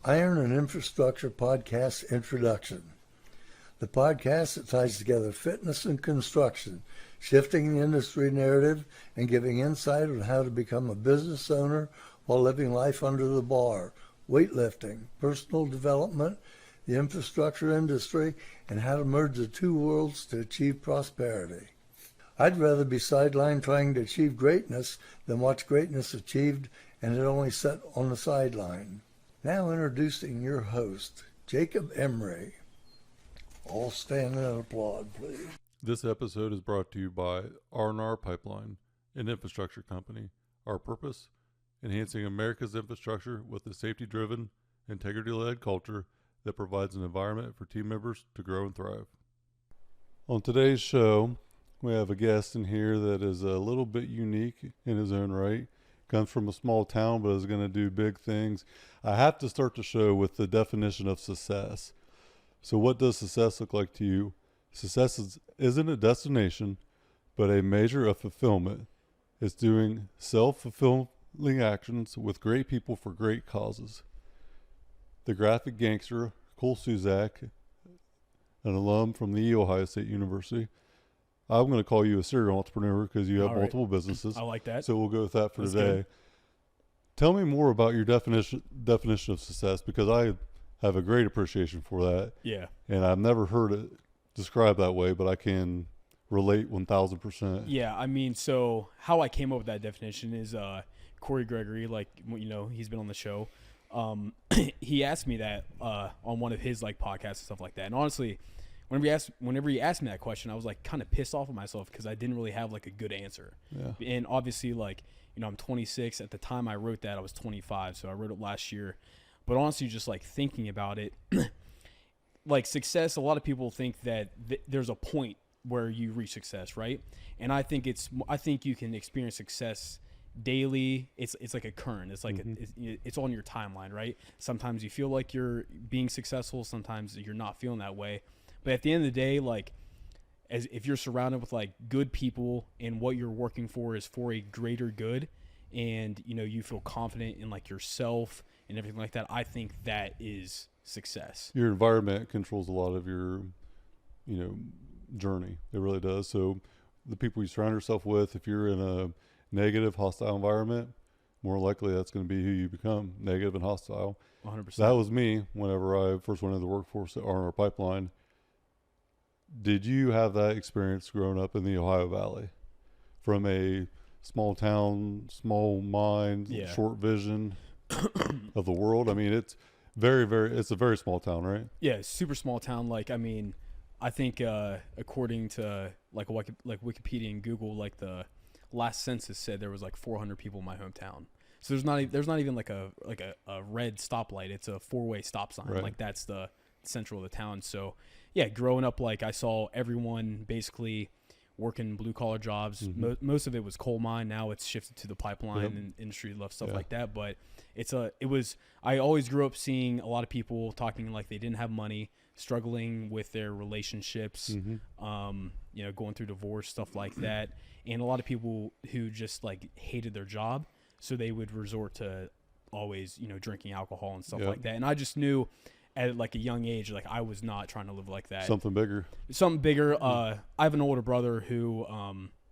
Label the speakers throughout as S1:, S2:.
S1: Iron and Infrastructure Podcast Introduction. The podcast that ties together fitness and construction, shifting the industry narrative and giving insight on how to become a business owner while living life under the bar, weightlifting, personal development, the infrastructure industry, and how to merge the two worlds to achieve prosperity. I'd rather be sidelined trying to achieve greatness than watch greatness achieved and it only set on the sideline. Now introducing your host, Jacob Emery. All stand and applaud, please.
S2: This episode is brought to you by R&R Pipeline, an infrastructure company. Our purpose? Enhancing America's infrastructure with a safety-driven, integrity-led culture that provides an environment for team members to grow and thrive. On today's show, we have a guest in here that is a little bit unique in his own right. Comes from a small town, but is going to do big things. I have to start the show with the definition of success. So what does success look like to you? Success isn't a destination, but a measure of fulfillment. It's doing self-fulfilling actions with great people for great causes. The Graphic Gangster Cole Susac, an alum from the Ohio State University. I'm going to call you a serial entrepreneur because you have multiple businesses.
S3: I like that.
S2: So we'll go with that for
S3: That's
S2: today.
S3: good.
S2: Tell me more about your definition of success, because I have a great appreciation for that.
S3: Yeah.
S2: And I've never heard it described that way, but I can relate 1,000%.
S3: Yeah. I mean, so how I came up with that definition is Corey Gregory, like, you know, he's been on the show. He asked me that on one of his like podcasts and stuff like that. And honestly, whenever he asked me that question, I was like kind of pissed off at myself because I didn't really have like a good answer.
S2: Yeah.
S3: And obviously, like, you know, I'm 26. At the time I wrote that, I was 25. So I wrote it last year. But honestly, just like thinking about it, like success, a lot of people think that there's a point where you reach success, right? And I think you can experience success daily. It's like a current. It's like it's on your timeline, right? Sometimes you feel like you're being successful. Sometimes you're not feeling that way. But at the end of the day, like, as if you're surrounded with like good people and what you're working for is for a greater good, and you know you feel confident in like yourself and everything like that, I think that is success.
S2: Your environment controls a lot of your, journey. It really does. So the people you surround yourself with, if you're in a negative, hostile environment, more likely that's going to be who you become, negative and hostile.
S3: 100%.
S2: That was me whenever I first went into the workforce at R&R Pipeline. Did you have that experience growing up in the Ohio Valley? From a small town, small mind, short vision of the world? I mean, it's it's a very small town, right?
S3: Yeah, super small town. Like, I mean, I think according to like Wikipedia and Google, like the last census said there was like 400 people in my hometown. So there's not even like a red stoplight. It's a 4-way stop sign.
S2: Right.
S3: Like that's the central of the town. So yeah, growing up, like I saw everyone basically working blue collar jobs.
S2: Mm-hmm.
S3: Most of it was coal mine. Now it's shifted to the pipeline and industry stuff like that. But I always grew up seeing a lot of people talking like they didn't have money, struggling with their relationships, going through divorce, stuff like that. And a lot of people who just like hated their job. So they would resort to always, drinking alcohol and stuff like that. And I just knew at like a young age, like I was not trying to live like that.
S2: Something bigger.
S3: I have an older brother who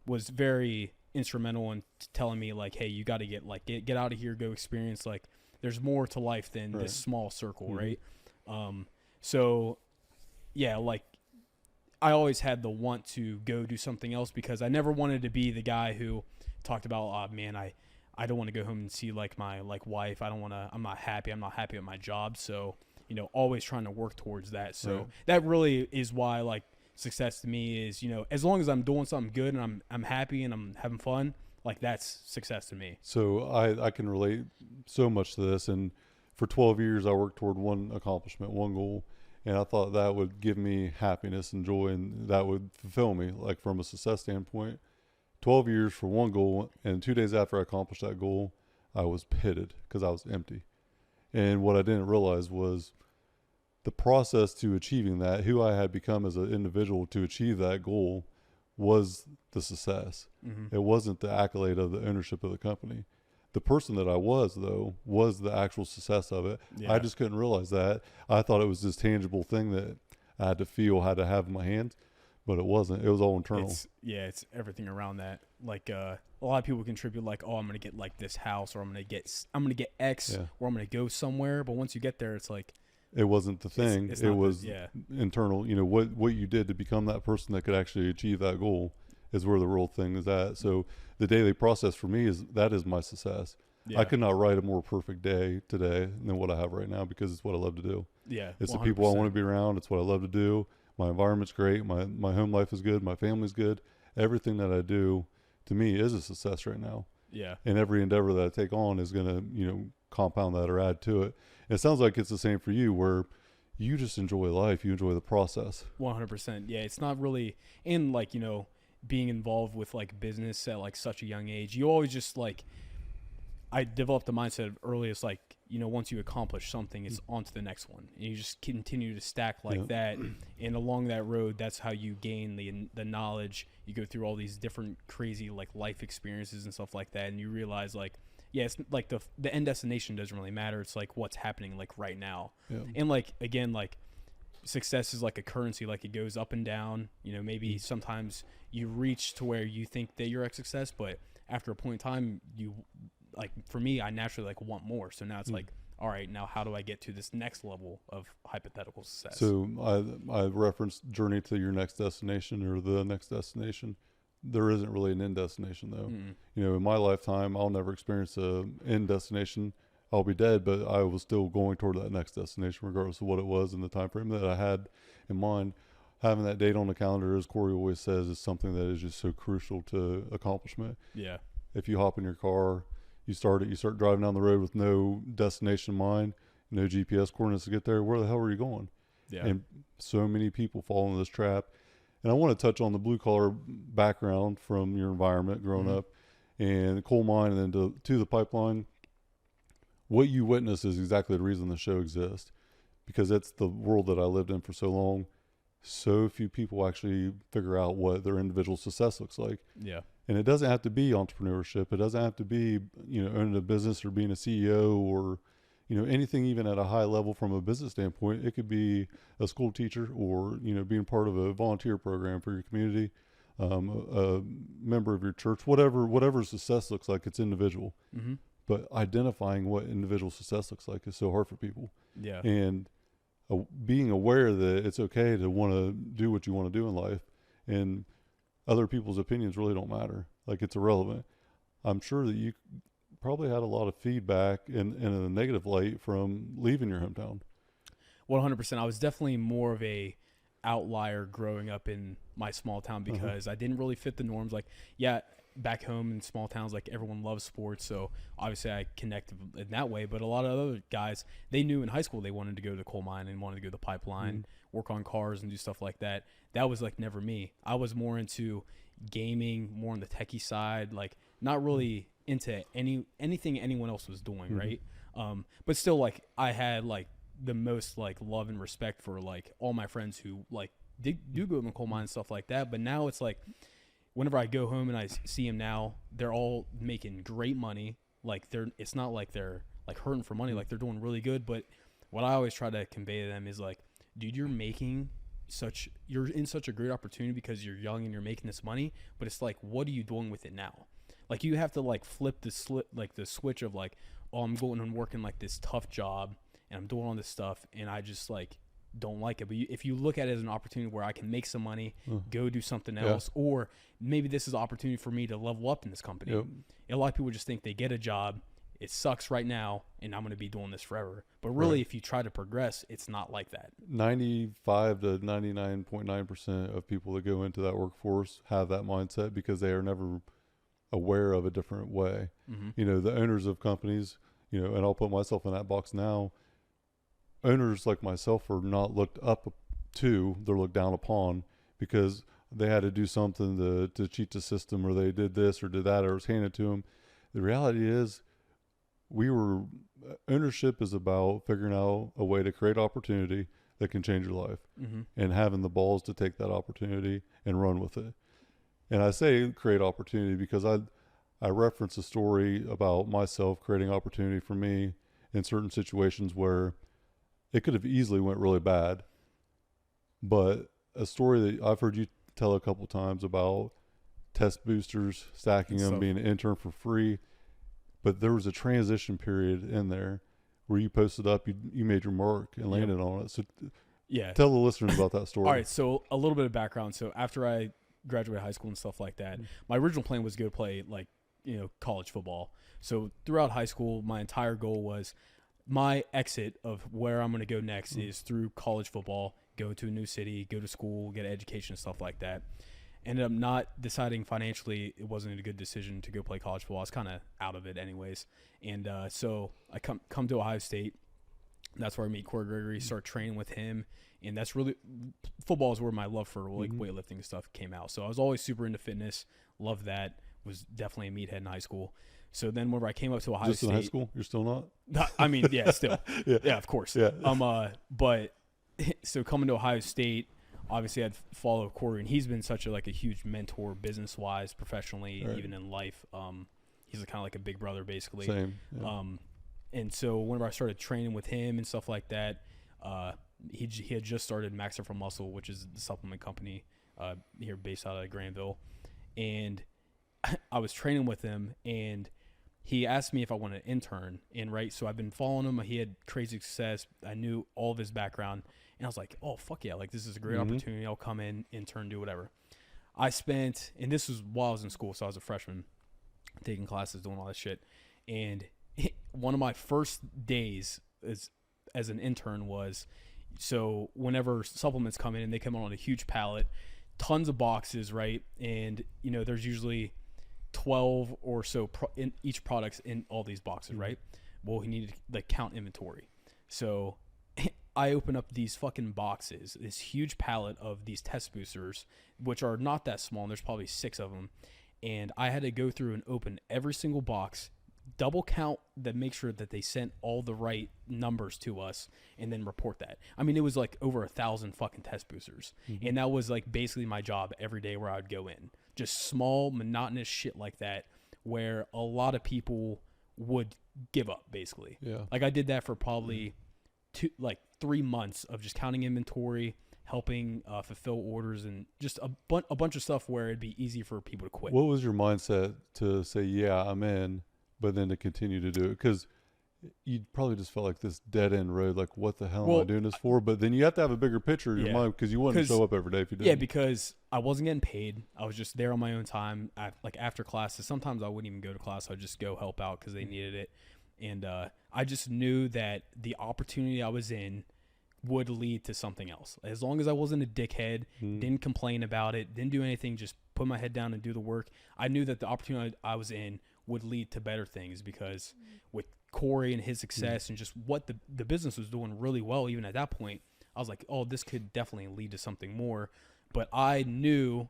S3: was very instrumental in telling me like, hey, you got to get out of here, go experience, like there's more to life than this small circle, right? So yeah, like I always had the want to go do something else because I never wanted to be the guy who talked about, oh man, I don't want to go home and see like my like wife. I'm not happy at my job. So, always trying to work towards that. So that really is why like success to me is, as long as I'm doing something good and I'm happy and I'm having fun, like that's success to me.
S2: So I can relate so much to this. And for 12 years, I worked toward one accomplishment, one goal. And I thought that would give me happiness and joy, and that would fulfill me, like from a success standpoint. 12 years for one goal, and 2 days after I accomplished that goal, I was pitted because I was empty. And what I didn't realize was the process to achieving that, who I had become as an individual to achieve that goal, was the success. Mm-hmm. It wasn't the accolade of the ownership of the company. The person that I was, though, was the actual success of it.
S3: Yeah.
S2: I just couldn't realize that. I thought it was this tangible thing that I had to feel, had to have in my hands, but it wasn't. It was all internal.
S3: It's everything around that. Like a lot of people contribute like, oh, I'm gonna get like this house, or I'm gonna get X,
S2: Yeah.
S3: or I'm gonna go somewhere. But once you get there, it's like
S2: It wasn't the thing.
S3: it's
S2: it
S3: not
S2: was
S3: yeah.
S2: internal. You know, what you did to become that person that could actually achieve that goal is where the real thing is at. So the daily process for me is my success.
S3: Yeah.
S2: I could not write a more perfect day today than what I have right now, because it's what I love to do.
S3: Yeah.
S2: It's
S3: 100%.
S2: the people I want to be around. It's what I love to do. My environment's great. My home life is good. My family's good. Everything that I do, to me, is a success right now.
S3: Yeah.
S2: And every endeavor that I take on is going to, you know, compound that or add to it. It sounds like it's the same for you, where you just enjoy life. You enjoy the process.
S3: 100%. Yeah. It's not really, and like, you know, being involved with like business at like such a young age, you always just like, I developed the mindset of early. It's like, you know, once you accomplish something, it's on to the next one. And you just continue to stack like that. And along that road, that's how you gain the knowledge. You go through all these different crazy like life experiences and stuff like that. And you realize like, yeah, it's like the end destination doesn't really matter. It's like what's happening like right now.
S2: Yeah.
S3: And like, again, like success is like a currency. Like it goes up and down. You know, maybe sometimes you reach to where you think that you're at success, but after a point in time, like for me, I naturally like want more. So now it's like, all right, now how do I get to this next level of hypothetical success?
S2: So I referenced journey to your next destination or the next destination. There isn't really an end destination though. You know, in my lifetime, I'll never experience a end destination. I'll be dead, but I was still going toward that next destination, regardless of what it was in the time frame that I had in mind. Having that date on the calendar, as Corey always says, is something that is just so crucial to accomplishment.
S3: Yeah.
S2: If you hop in your car, you start driving down the road with no destination in mind, no GPS coordinates to get there, where the hell are you going?
S3: Yeah.
S2: And so many people fall into this trap. And I want to touch on the blue collar background from your environment growing up, and the coal mine, and then to the pipeline. What you witness is exactly the reason the show exists, because it's the world that I lived in for so long. So few people actually figure out what their individual success looks like.
S3: Yeah.
S2: And it doesn't have to be entrepreneurship. It doesn't have to be, you know, owning a business or being a CEO or, you know, anything even at a high level from a business standpoint. It could be a school teacher, or, you know, being part of a volunteer program for your community, a member of your church, whatever success looks like, it's individual. But identifying what individual success looks like is so hard for people.
S3: Yeah.
S2: And being aware that it's okay to want to do what you want to do in life, and other people's opinions really don't matter. Like, it's irrelevant. I'm sure that you probably had a lot of feedback in a negative light from leaving your hometown.
S3: 100%. I was definitely more of a outlier growing up in my small town, because I didn't really fit the norms. Like, yeah, back home in small towns, like everyone loves sports, so obviously I connected in that way. But a lot of other guys, they knew in high school they wanted to go to the coal mine and wanted to go to the pipeline, work on cars and do stuff like that. That was like never me. I was more into gaming, more on the techie side, like not really into anything anyone else was doing, right? But still, like, I had like the most like love and respect for like all my friends who like do go in the coal mine and stuff like that. But now it's like, whenever I go home and I see them now, they're all making great money. Like, it's not like they're like hurting for money. Like, they're doing really good. But what I always try to convey to them is like, dude, you're in such a great opportunity because you're young and you're making this money. But it's like, what are you doing with it now? Like, you have to like flip the switch of like, oh, I'm going and working like this tough job and I'm doing all this stuff, and I just like don't like it. But if you look at it as an opportunity where I can make some money, go do something else, or maybe this is an opportunity for me to level up in this company. A lot of people just think they get a job, it sucks right now, and I'm going to be doing this forever. But really, if you try to progress, it's not like that.
S2: 95 to 99.9% of people that go into that workforce have that mindset because they are never aware of a different way. You know, the owners of companies, you know, and I'll put myself in that box now. Owners like myself are not looked up to, they're looked down upon because they had to do something to cheat the system, or they did this or did that, or it was handed to them. The reality is, ownership is about figuring out a way to create opportunity that can change your life, and having the balls to take that opportunity and run with it. And I say create opportunity because I I reference a story about myself creating opportunity for me in certain situations where it could have easily went really bad. But a story that I've heard you tell a couple times about test boosters, stacking them, being an intern for free. But there was a transition period in there where you posted up, you made your mark and landed on it. So tell the listeners about that story.
S3: All right, so a little bit of background. So after I graduated high school and stuff like that, my original plan was to go play like, college football. So throughout high school, my entire goal was my exit of where I'm going to go next is through college football, go to a new city, go to school, get an education, stuff like that. Ended up not deciding financially it wasn't a good decision to go play college football. I was kind of out of it anyways. And so I come to Ohio State. That's where I meet Corey Gregory, start training with him. And that's really – football is where my love for like weightlifting and stuff came out. So I was always super into fitness, loved that, was definitely a meathead in high school. So then whenever I came up to Ohio State –
S2: Just in high school? You're still not?
S3: I mean, yeah, still. yeah, of course.
S2: Yeah.
S3: But so coming to Ohio State – obviously, I'd follow Corey, and he's been such a huge mentor, business-wise, professionally, even in life. He's kind of like a big brother, basically.
S2: Same. Yeah.
S3: And so whenever I started training with him and stuff like that, he had just started Max for Muscle, which is the supplement company here based out of Granville, and I was training with him, and he asked me if I wanted to intern. And so I've been following him. He had crazy success. I knew all of his background. And I was like, oh, fuck yeah. This is a great opportunity. I'll come in, intern, do whatever. I spent, and this was while I was in school, so I was a freshman, taking classes, doing all that shit. And one of my first days as an intern was, so whenever supplements come in and they come on a huge pallet, tons of boxes, right? And, there's usually 12 or so in each products in all these boxes, right? Well, he needed to count inventory. So I open up these fucking boxes, this huge pallet of these test boosters, which are not that small, and there's probably 6 of them. And I had to go through and open every single box, double count that, make sure that they sent all the right numbers to us, and then report that. I mean, it was over 1,000 fucking test boosters. And that was basically my job every day where I would go in. Just small, monotonous shit like that, where a lot of people would give up, basically.
S2: Yeah.
S3: I did that for probably 3 months of just counting inventory, helping fulfill orders, and just a bunch of stuff where it'd be easy for people to quit.
S2: What was your mindset to say, yeah, I'm in, but then to continue to do it? Because you probably just felt like this dead end road, what the hell am I doing this for? But then you have to have a bigger picture in your mind, because you wouldn't show up every day if you didn't.
S3: Yeah, because I wasn't getting paid. I was just there on my own time. After classes, sometimes I wouldn't even go to class. I'd just go help out because they needed it. And I just knew that the opportunity I was in would lead to something else. As long as I wasn't a dickhead, didn't complain about it, didn't do anything, just put my head down and do the work, I knew that the opportunity I was in would lead to better things, because with Corey and his success and just what the business was doing really well, even at that point, I was like, oh, this could definitely lead to something more. But I knew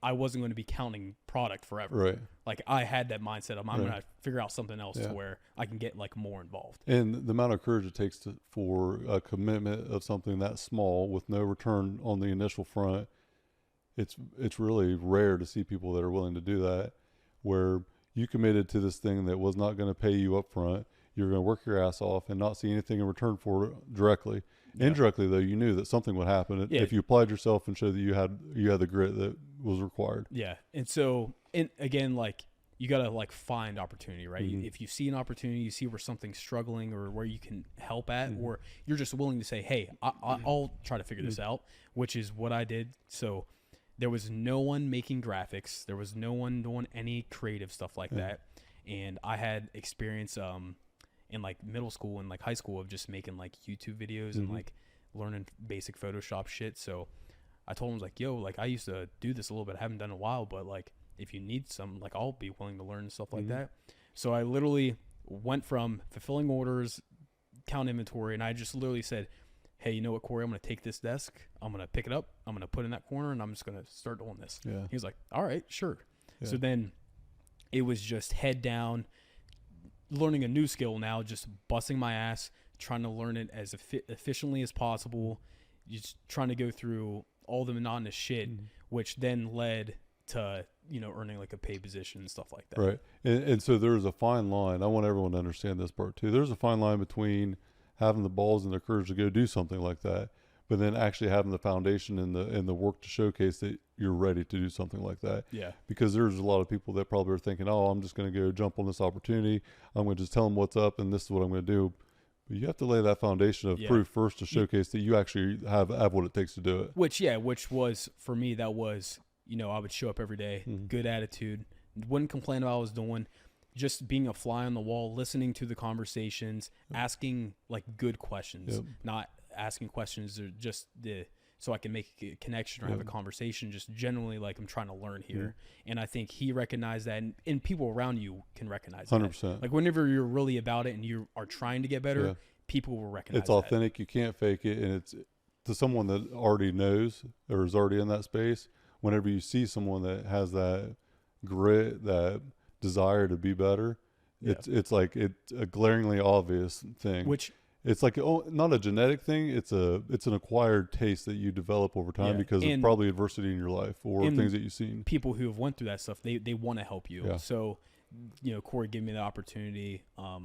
S3: I wasn't going to be counting product forever.
S2: Right.
S3: I had that mindset of, I'm going to figure out something else to where I can get more involved.
S2: And the amount of courage it takes for a commitment of something that small with no return on the initial front, it's really rare to see people that are willing to do that, where you committed to this thing that was not going to pay you up front. You're going to work your ass off and not see anything in return for it directly. Indirectly, though, you knew that something would happen if you applied yourself and showed that you had the grit that was required.
S3: Yeah. And so, again, you got to find opportunity, right? If you see an opportunity, you see where something's struggling or where you can help at, or you're just willing to say, hey, I'll try to figure this out, which is what I did. So there was no one making graphics. There was no one doing any creative stuff like that. And I had experience in middle school and high school of just making YouTube videos and learning basic Photoshop shit. So I told him, yo, I used to do this a little bit. I haven't done it in a while, but if you need some, I'll be willing to learn and stuff like that. So I literally went from fulfilling orders, count inventory, and I just literally said, hey, you know what, Corey, I'm going to take this desk, I'm going to pick it up, I'm going to put it in that corner, and I'm just going to start doing this.
S2: Yeah.
S3: He was like, all right, sure. Yeah. So then it was just head down, learning a new skill now, just busting my ass, trying to learn it as efficiently as possible, just trying to go through all the monotonous shit, which then led to, earning like a paid position and stuff like that.
S2: Right. And so there's a fine line. I want everyone to understand this part too. There's a fine line between having the balls and the courage to go do something like that, but then actually having the foundation and the work to showcase that you're ready to do something like that.
S3: Yeah.
S2: Because there's a lot of people that probably are thinking, oh, I'm just going to go jump on this opportunity. I'm going to just tell them what's up and this is what I'm going to do. But you have to lay that foundation of proof first to showcase that you actually have what it takes to do it.
S3: Which was, for me, that was, I would show up every day, good attitude, wouldn't complain about what I was doing, just being a fly on the wall, listening to the conversations, asking like good questions, not asking questions that are just so I can make a connection or have a conversation, just generally like I'm trying to learn here. And I think he recognized that, and people around you can recognize
S2: 100%.
S3: that. Like whenever you're really about it and you are trying to get better, people will recognize
S2: it's authentic. You can't fake it. And it's to someone that already knows or is already in that space. Whenever you see someone that has that grit, that desire to be better, it's like it's a glaringly obvious thing.
S3: Which
S2: it's like not a genetic thing. It's an acquired taste that you develop over time because of probably adversity in your life or things that you've seen.
S3: People who have went through that stuff, they want to help you.
S2: Yeah.
S3: So, Corey gave me the opportunity. I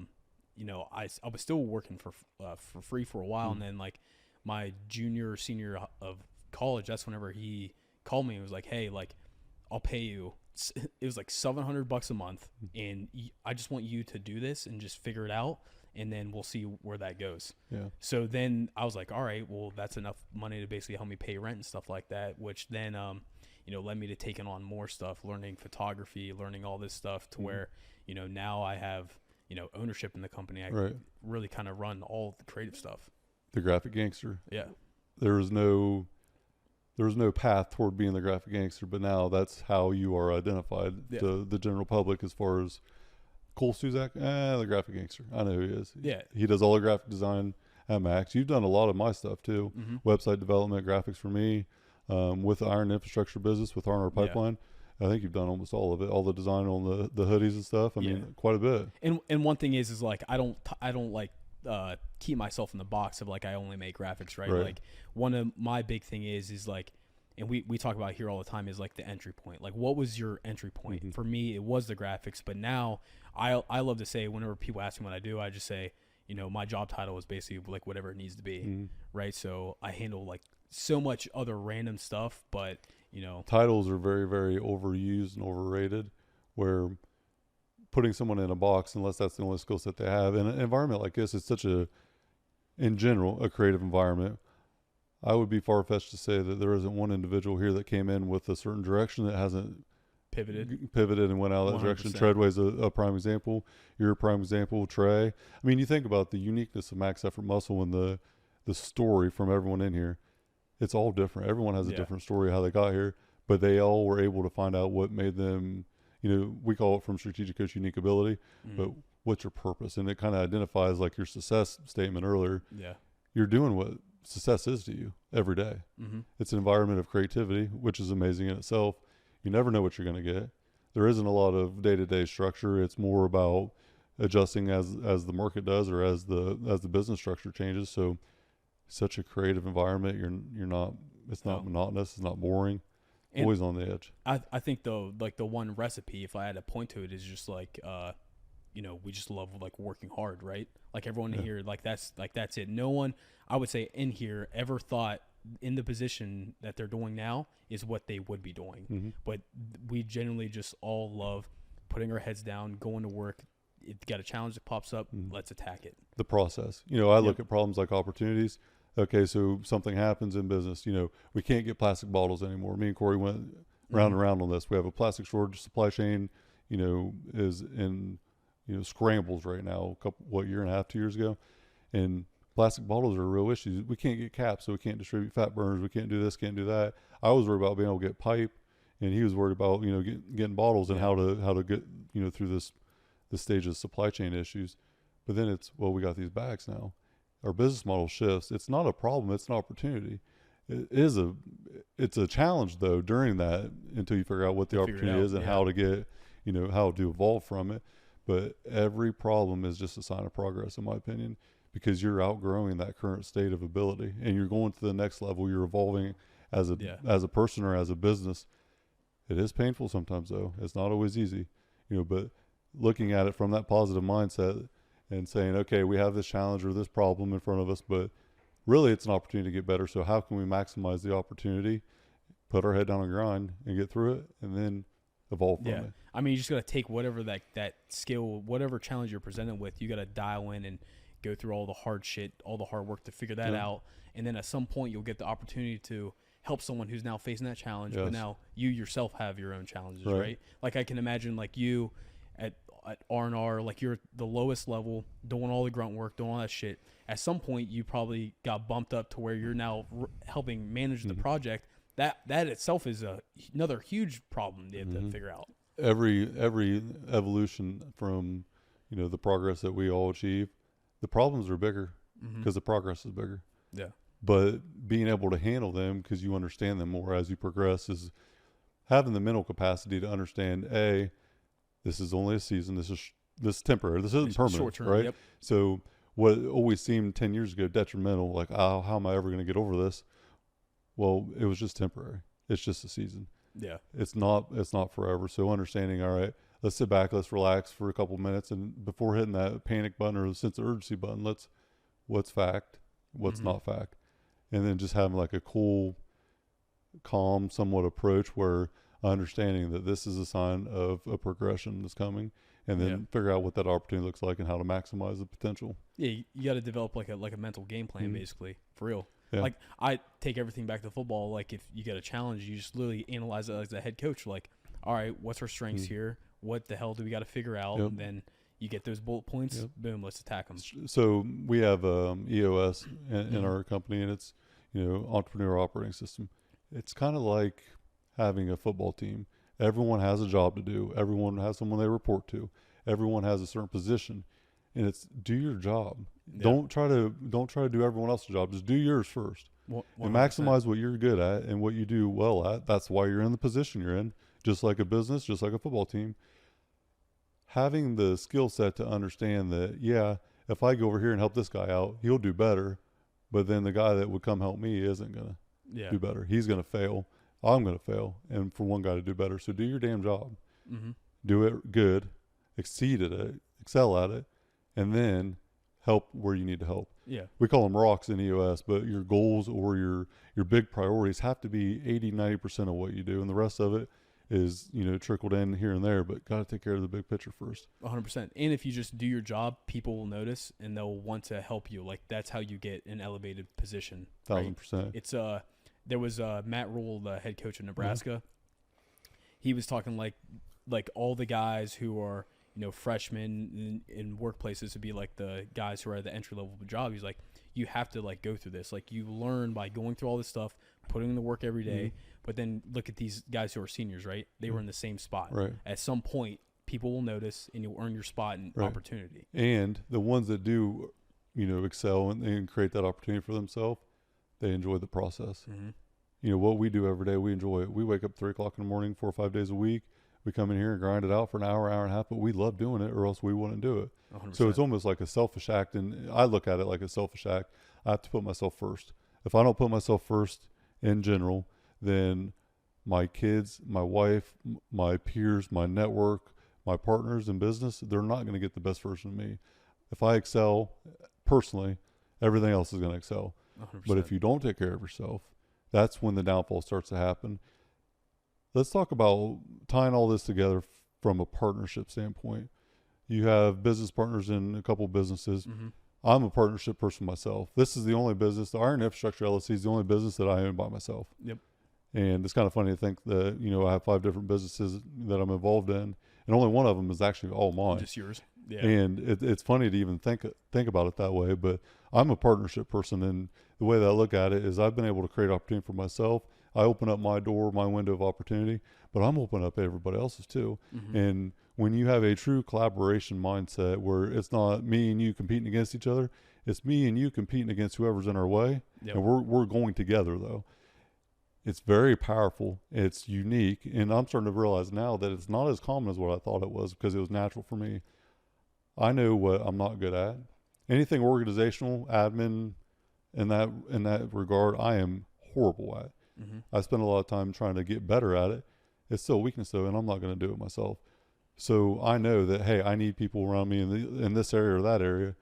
S3: was still working for free for a while, and then like my junior or senior of college, that's whenever he called me and was like, hey, like I'll pay you. It was like $700 a month, and I just want you to do this and just figure it out, and then we'll see where that goes.
S2: Yeah.
S3: So then I was like, all right, well, that's enough money to basically help me pay rent and stuff like that, which then led me to taking on more stuff, learning photography, learning all this stuff to where now I have ownership in the company. I really kind of run all the creative stuff.
S2: The Graphic Gangster.
S3: Yeah.
S2: There was no path toward being the Graphic Gangster, but now that's how you are identified to the general public as far as Cole Susac, the Graphic Gangster. I know who he is.
S3: Yeah.
S2: He does all the graphic design at Max. You've done a lot of my stuff too. Website development, graphics for me, with the iron infrastructure business with R&R Pipeline. I think you've done almost all of it, all the design on the hoodies and stuff. I mean, quite a bit.
S3: And one thing is like, I don't like, keep myself in the box of like I only make graphics, right? Like one of my big thing is like, and we talk about here all the time, is like the entry point. Like what was your entry point? For me, it was the graphics, but now I love to say, whenever people ask me what I do, I just say, my job title is basically like whatever it needs to be, right? So I handle like so much other random stuff, but
S2: titles are very, very overused and overrated, where putting someone in a box, unless that's the only skill set they have, in an environment like this, it's such in general, a creative environment. I would be far-fetched to say that there isn't one individual here that came in with a certain direction that hasn't pivoted and went out that 100%. Direction. Treadway's a prime example. You're a prime example, Trey. I mean, you think about the uniqueness of Max Effort Muscle and the story from everyone in here. It's all different. Everyone has a different story how they got here, but they all were able to find out what made them, we call it from Strategic Coach unique ability, but what's your purpose? And it kind of identifies like your success statement earlier. Yeah. You're doing what success is to you every day. It's an environment of creativity, which is amazing in itself. You never know what you're going to get. There isn't a lot of day-to-day structure. It's more about adjusting as the market does or as the business structure changes. So such a creative environment. You're not, it's not monotonous. It's not boring. And always on the edge.
S3: I think though, like the one recipe, if I had to point to it, is just like, we just love like working hard, right? Like everyone in here, that's it. No one, I would say, in here ever thought in the position that they're doing now is what they would be doing. But we generally just all love putting our heads down, going to work. If you got a challenge that pops up, let's attack it.
S2: The process. I look at problems like opportunities. Okay, so something happens in business. We can't get plastic bottles anymore. Me and Corey went round and round on this. We have a plastic shortage. Supply chain, is in scrambles right now. Year and a half, 2 years ago, and plastic bottles are a real issue. We can't get caps, so we can't distribute fat burners. We can't do this, can't do that. I was worried about being able to get pipe, and he was worried about getting bottles and how to get through this stage of supply chain issues. But then we got these bags now. Our business model shifts. It's not a problem. It's an opportunity. It's a challenge though during that until you figure out what the opportunity is and how to get how to evolve from it. But every problem is just a sign of progress, in my opinion, because you're outgrowing that current state of ability and you're going to the next level. You're evolving as a person or as a business. It is painful sometimes, though. It's not always easy, but looking at it from that positive mindset and saying, okay, we have this challenge or this problem in front of us, but really it's an opportunity to get better. So how can we maximize the opportunity, put our head down and grind and get through it, and then evolve from it?
S3: I mean, you just got to take whatever that skill, whatever challenge you're presented with, you got to dial in and go through all the hard shit, all the hard work to figure that out. And then at some point you'll get the opportunity to help someone who's now facing that challenge, but now you yourself have your own challenges, right? Like I can imagine like you at R&R, like you're at the lowest level, doing all the grunt work, doing all that shit. At some point you probably got bumped up to where you're now helping manage the project. That itself is another huge problem you have to figure out.
S2: Every evolution from, the progress that we all achieve, the problems are bigger because the progress is bigger.
S3: Yeah.
S2: But being able to handle them because you understand them more as you progress is having the mental capacity to understand, this is only a season. This is temporary. This isn't permanent,
S3: short-term,
S2: right?
S3: Yep.
S2: So what always seemed 10 years ago detrimental, like, how am I ever going to get over this? Well, it was just temporary. It's just a season.
S3: Yeah.
S2: It's not forever. So understanding, all right, let's sit back, let's relax for a couple of minutes, and before hitting that panic button or the sense of urgency button, what's fact, what's not fact, and then just having like a cool, calm, somewhat approach where understanding that this is a sign of a progression that's coming, and then figure out what that opportunity looks like and how to maximize the potential. Yeah,
S3: you got to develop like a mental game plan, basically, for real.
S2: Yeah.
S3: Like I take everything back to football. Like if you get a challenge, you just literally analyze it as a head coach. Like, all right, what's our strengths here? What the hell do we got to figure out? And then you get those bullet points. Boom, let's attack them.
S2: So we have EOS in our company, and it's entrepreneurial operating system. It's kind of like having a football team. Everyone has a job to do. Everyone has someone they report to. Everyone has a certain position, and it's do your job. Yeah. Don't try to do everyone else's job. Just do yours first, 100%. And maximize what you're good at and what you do well at. That's why you're in the position you're in. Just like a business, just like a football team. Having the skill set to understand that, if I go over here and help this guy out, he'll do better. But then the guy that would come help me isn't gonna do better. He's gonna fail. I'm gonna fail. And for one guy to do better, so do your damn job. Do it good, exceed at it, excel at it, and then help where you need to help. Yeah. We call them rocks in EOS, but your goals or your big priorities have to be 80-90% of what you do, and the rest of it is trickled in here and there, but got to take care of the big picture first. 100%.
S3: And if you just do your job, people will notice and they'll want to help you. Like that's how you get an elevated position.
S2: 1,000%.
S3: It's there was Matt Rule, the head coach of Nebraska. He was talking like all the guys who are freshmen in workplaces would be like the guys who are at the entry level of a job. He's like, you have to like go through this. Like you learn by going through all this stuff, putting in the work every day. But then look at these guys who are seniors, right? They were in the same spot. Right. At some point, people will notice, and you'll earn your spot and opportunity.
S2: And the ones that do, excel and create that opportunity for themselves, they enjoy the process. What we do every day, we enjoy it. We wake up 3 o'clock in the morning, 4 or 5 days a week. We come in here and grind it out for an hour and a half, but we love doing it, or else we wouldn't do it. 100%. So it's almost like a selfish act, and I look at it like a selfish act. I have to put myself first. If I don't put myself first in general, then my kids, my wife, my peers, my network, my partners in business, they're not going to get the best version of me. If I excel personally, everything else is going to excel. 100%. But if you don't take care of yourself, that's when the downfall starts to happen. Let's talk about tying all this together from a partnership standpoint. You have business partners in a couple of businesses. I'm a partnership person myself. This is the only business, the Iron Infrastructure LLC is the only business that I own by myself. Yep. And it's kind of funny to think that, I have 5 different businesses that I'm involved in, and only one of them is actually all mine.
S3: Just yours. Yeah.
S2: And it's funny to even think about it that way, but I'm a partnership person, and the way that I look at it is I've been able to create opportunity for myself. I open up my door, my window of opportunity, but I'm opening up everybody else's too. And when you have a true collaboration mindset where it's not me and you competing against each other, it's me and you competing against whoever's in our way. Yep. And we're going together though. It's very powerful. It's unique. And I'm starting to realize now that it's not as common as what I thought it was because it was natural for me. I know what I'm not good at. Anything organizational, admin, in that regard, I am horrible at. I spend a lot of time trying to get better at it. It's still a weakness though, and I'm not going to do it myself. So I know that, hey, I need people around me in this area or that area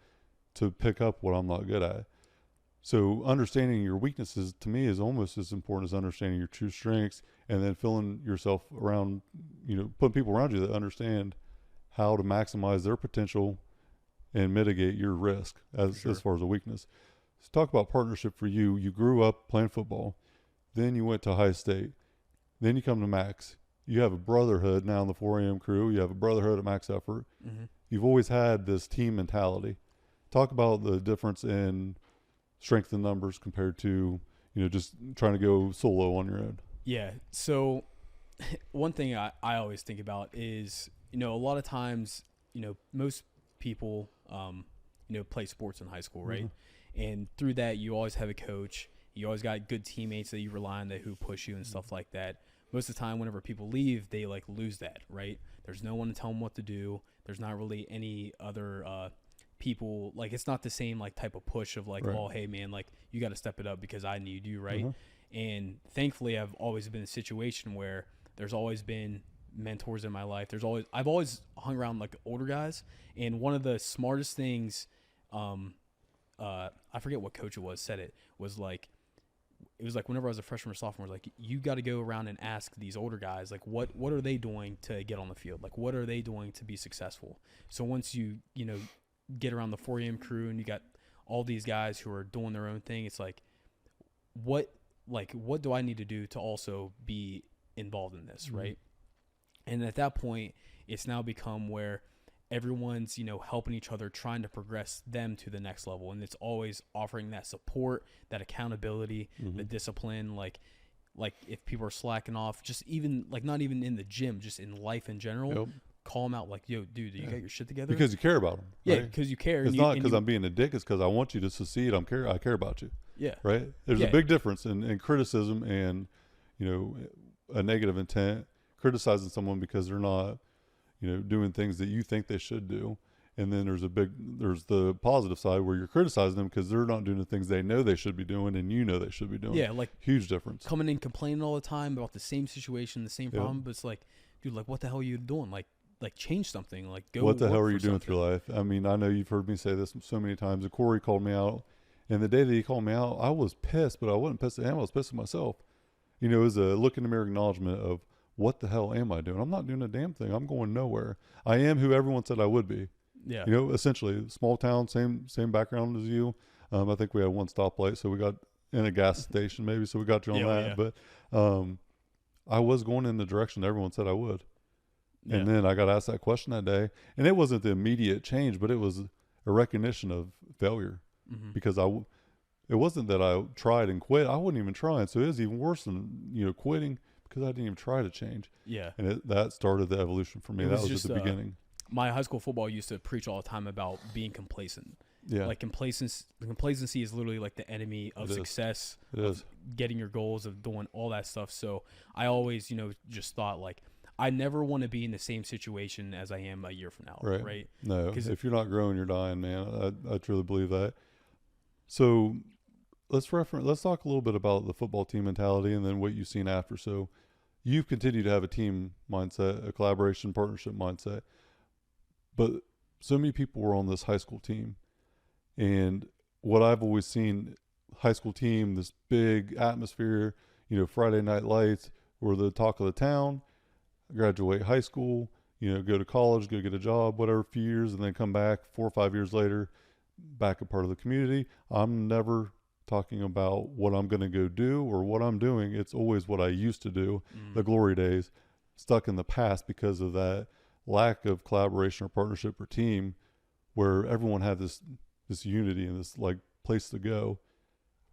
S2: to pick up what I'm not good at. So understanding your weaknesses to me is almost as important as understanding your true strengths, and then filling yourself around, putting people around you that understand how to maximize their potential and mitigate your risk as far as a weakness. Let's talk about partnership for you. You grew up playing football, then you went to high state, then you come to Max. You have a brotherhood now in the 4 a.m. crew. You have a brotherhood at Max Effort.
S3: Mm-hmm.
S2: You've always had this team mentality. Talk about the difference in strength in numbers compared to, just trying to go solo on your own.
S3: Yeah. So one thing I always think about is, a lot of times, most people, play sports in high school, right? Mm-hmm. And through that, you always have a coach. You always got good teammates that you rely on, that who push you and stuff like that. Most of the time, whenever people leave, they lose that, right? There's no one to tell them what to do. There's not really any other people. It's not the same type of push of right. Oh, hey man, you got to step it up because I need you, right? Mm-hmm. And thankfully, I've always been in a situation where there's always been mentors in my life. I've always hung around older guys, and one of the smartest things, I forget what coach it was said it was it was whenever I was a freshman or sophomore, you got to go around and ask these older guys, what are they doing to get on the field? What are they doing to be successful? So once you get around the 4 a.m. crew and you got all these guys who are doing their own thing, it's what do I need to do to also be involved in this, mm-hmm. right? And at that point, it's now become where everyone's, helping each other, trying to progress them to the next level. And it's always offering that support, that accountability, mm-hmm. the discipline, if people are slacking off, just even not even in the gym, just in life in general, yep. Call them out yo, dude, you got your shit together?
S2: Because you care about them.
S3: Yeah,
S2: right?
S3: because you care.
S2: It's not because I'm being a dick. It's because I want you to succeed. I care about you.
S3: Yeah.
S2: Right? There's a big difference in criticism and, a negative intent, criticizing someone because they're not, doing things that you think they should do. And then there's the positive side where you're criticizing them because they're not doing the things they know they should be doing and they should be doing.
S3: Yeah,
S2: huge difference.
S3: Coming in complaining all the time about the same situation, the same problem, but it's dude, what the hell are you doing? Change something. Go.
S2: What the hell are you doing
S3: something.
S2: with your life? I mean, I know you've heard me say this so many times. And Corey called me out, and the day that he called me out, I was pissed, but I wasn't pissed at him. I was pissed at myself. It was a look in the mirror acknowledgement of what the hell am I doing? I'm not doing a damn thing. I'm going nowhere. I am who everyone said I would be.
S3: Yeah.
S2: Essentially, small town, same background as you. I think we had one stoplight, so we got in a gas station maybe, so we got you on that. Yeah. But I was going in the direction everyone said I would. Yeah. And then I got asked that question that day, and it wasn't the immediate change, but it was a recognition of failure, mm-hmm. because it wasn't that I tried and quit. I wasn't even trying, so it was even worse than quitting because I didn't even try to change.
S3: Yeah,
S2: and that started the evolution for me. That was just at the beginning.
S3: My high school football used to preach all the time about being complacent.
S2: Yeah,
S3: complacency is literally the enemy of success.
S2: It is
S3: getting your goals, of doing all that stuff. So I always, just thought I never want to be in the same situation as I am a year from now. Right?
S2: No, because if you're not growing, you're dying, man. I truly believe that. So let's talk a little bit about the football team mentality and then what you've seen after. So you've continued to have a team mindset, a collaboration, partnership mindset, but so many people were on this high school team. And what I've always seen, high school team, this big atmosphere, Friday night lights, we're the talk of the town, graduate high school, go to college, go get a job, whatever, a few years, and then come back 4 or 5 years later, back a part of the community. I'm never talking about what I'm going to go do or what I'm doing. It's always what I used to do, the glory days, stuck in the past because of that lack of collaboration or partnership or team where everyone had this unity and this place to go.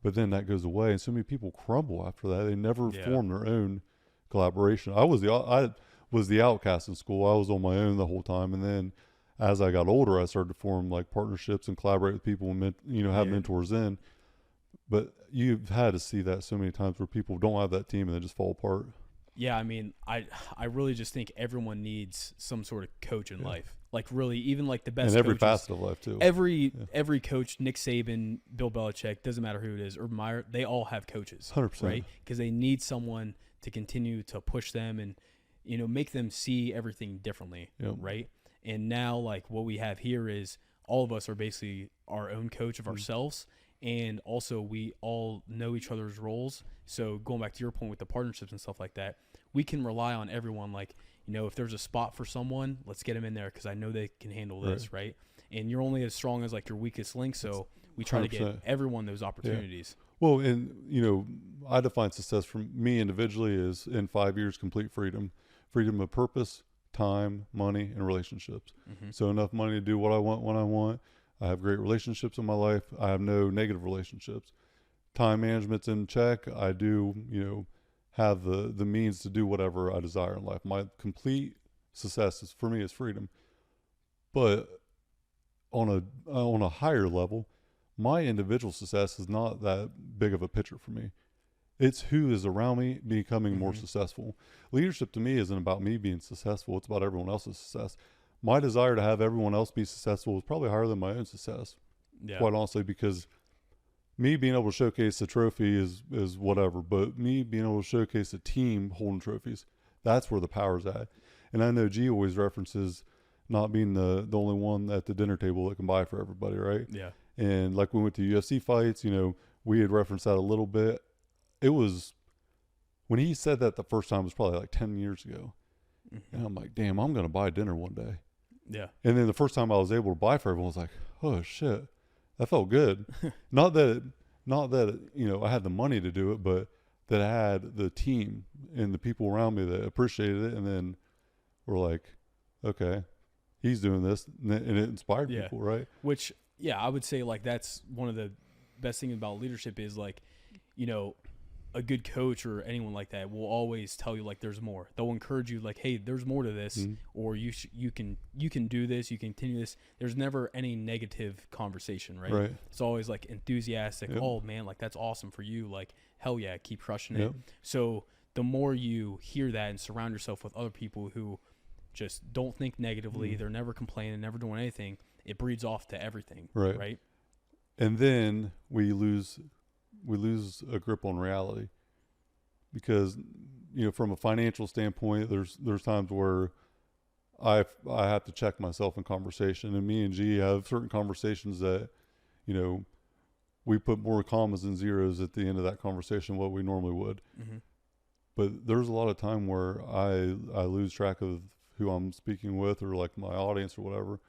S2: But then that goes away, and so many people crumble after that. They never form their own collaboration. I was the outcast in school. I was on my own the whole time, and then as I got older, I started to form partnerships and collaborate with people and have mentors in. But you've had to see that so many times where people don't have that team and they just fall apart.
S3: Yeah, I mean, I really just think everyone needs some sort of coach in life. Really, even the best.
S2: In every
S3: coaches,
S2: facet of life too.
S3: Every coach, Nick Saban, Bill Belichick, doesn't matter who it is, Urban Meyer, they all have coaches.
S2: 100%.
S3: Right? Because they need someone to continue to push them and make them see everything differently,
S2: Yep.
S3: right? And now, like, what we have here is all of us are basically our own coach of ourselves, and also we all know each other's roles. So going back to your point with the partnerships and stuff like that, we can rely on everyone. Like, if there's a spot for someone, let's get them in there because I know they can handle this, right? And you're only as strong as like your weakest link, so we try to get
S2: 100%.
S3: everyone those opportunities.
S2: Well, and I define success for me individually as in 5 years complete freedom of purpose, time, money, and relationships. So enough money to do what I want when I want. I have great relationships in my life. I have no negative relationships. Time management's in check. I do, have the means to do whatever I desire in life. My complete success is, for me, is freedom. But on a higher level, my individual success is not that big of a picture for me. It's who is around me becoming more successful. Leadership to me isn't about me being successful. It's about everyone else's success. My desire to have everyone else be successful is probably higher than my own success, quite honestly, because me being able to showcase a trophy is whatever, but me being able to showcase a team holding trophies, that's where the power's at. And I know G always references not being the only one at the dinner table that can buy for everybody, right?
S3: Yeah.
S2: And like we went to UFC fights, we had referenced that a little bit. It was, when he said that the first time, it was probably like 10 years ago. And I'm like, damn, I'm going to buy dinner one day.
S3: Yeah.
S2: And then the first time I was able to buy for everyone, I was like, oh shit, that felt good. not that, I had the money to do it, but that I had the team and the people around me that appreciated it. And then were like, okay, he's doing this. And it inspired people, right?
S3: Which, I would say like that's one of the best things about leadership is like, a good coach or anyone like that will always tell you like there's more. They'll encourage you like, hey, there's more to this, or you can do this, you can continue this. There's never any negative conversation, right? It's always like enthusiastic. Oh man, like that's awesome for you. Like hell yeah, keep crushing it. So the more you hear that and surround yourself with other people who just don't think negatively, they're never complaining, never doing anything, it breeds off to everything, right?
S2: And then we lose a grip on reality because, from a financial standpoint, there's times where I have to check myself in conversation, and me and G have certain conversations that, we put more commas and zeros at the end of that conversation what we normally would. But there's a lot of time where I lose track of who I'm speaking with or like my audience or whatever.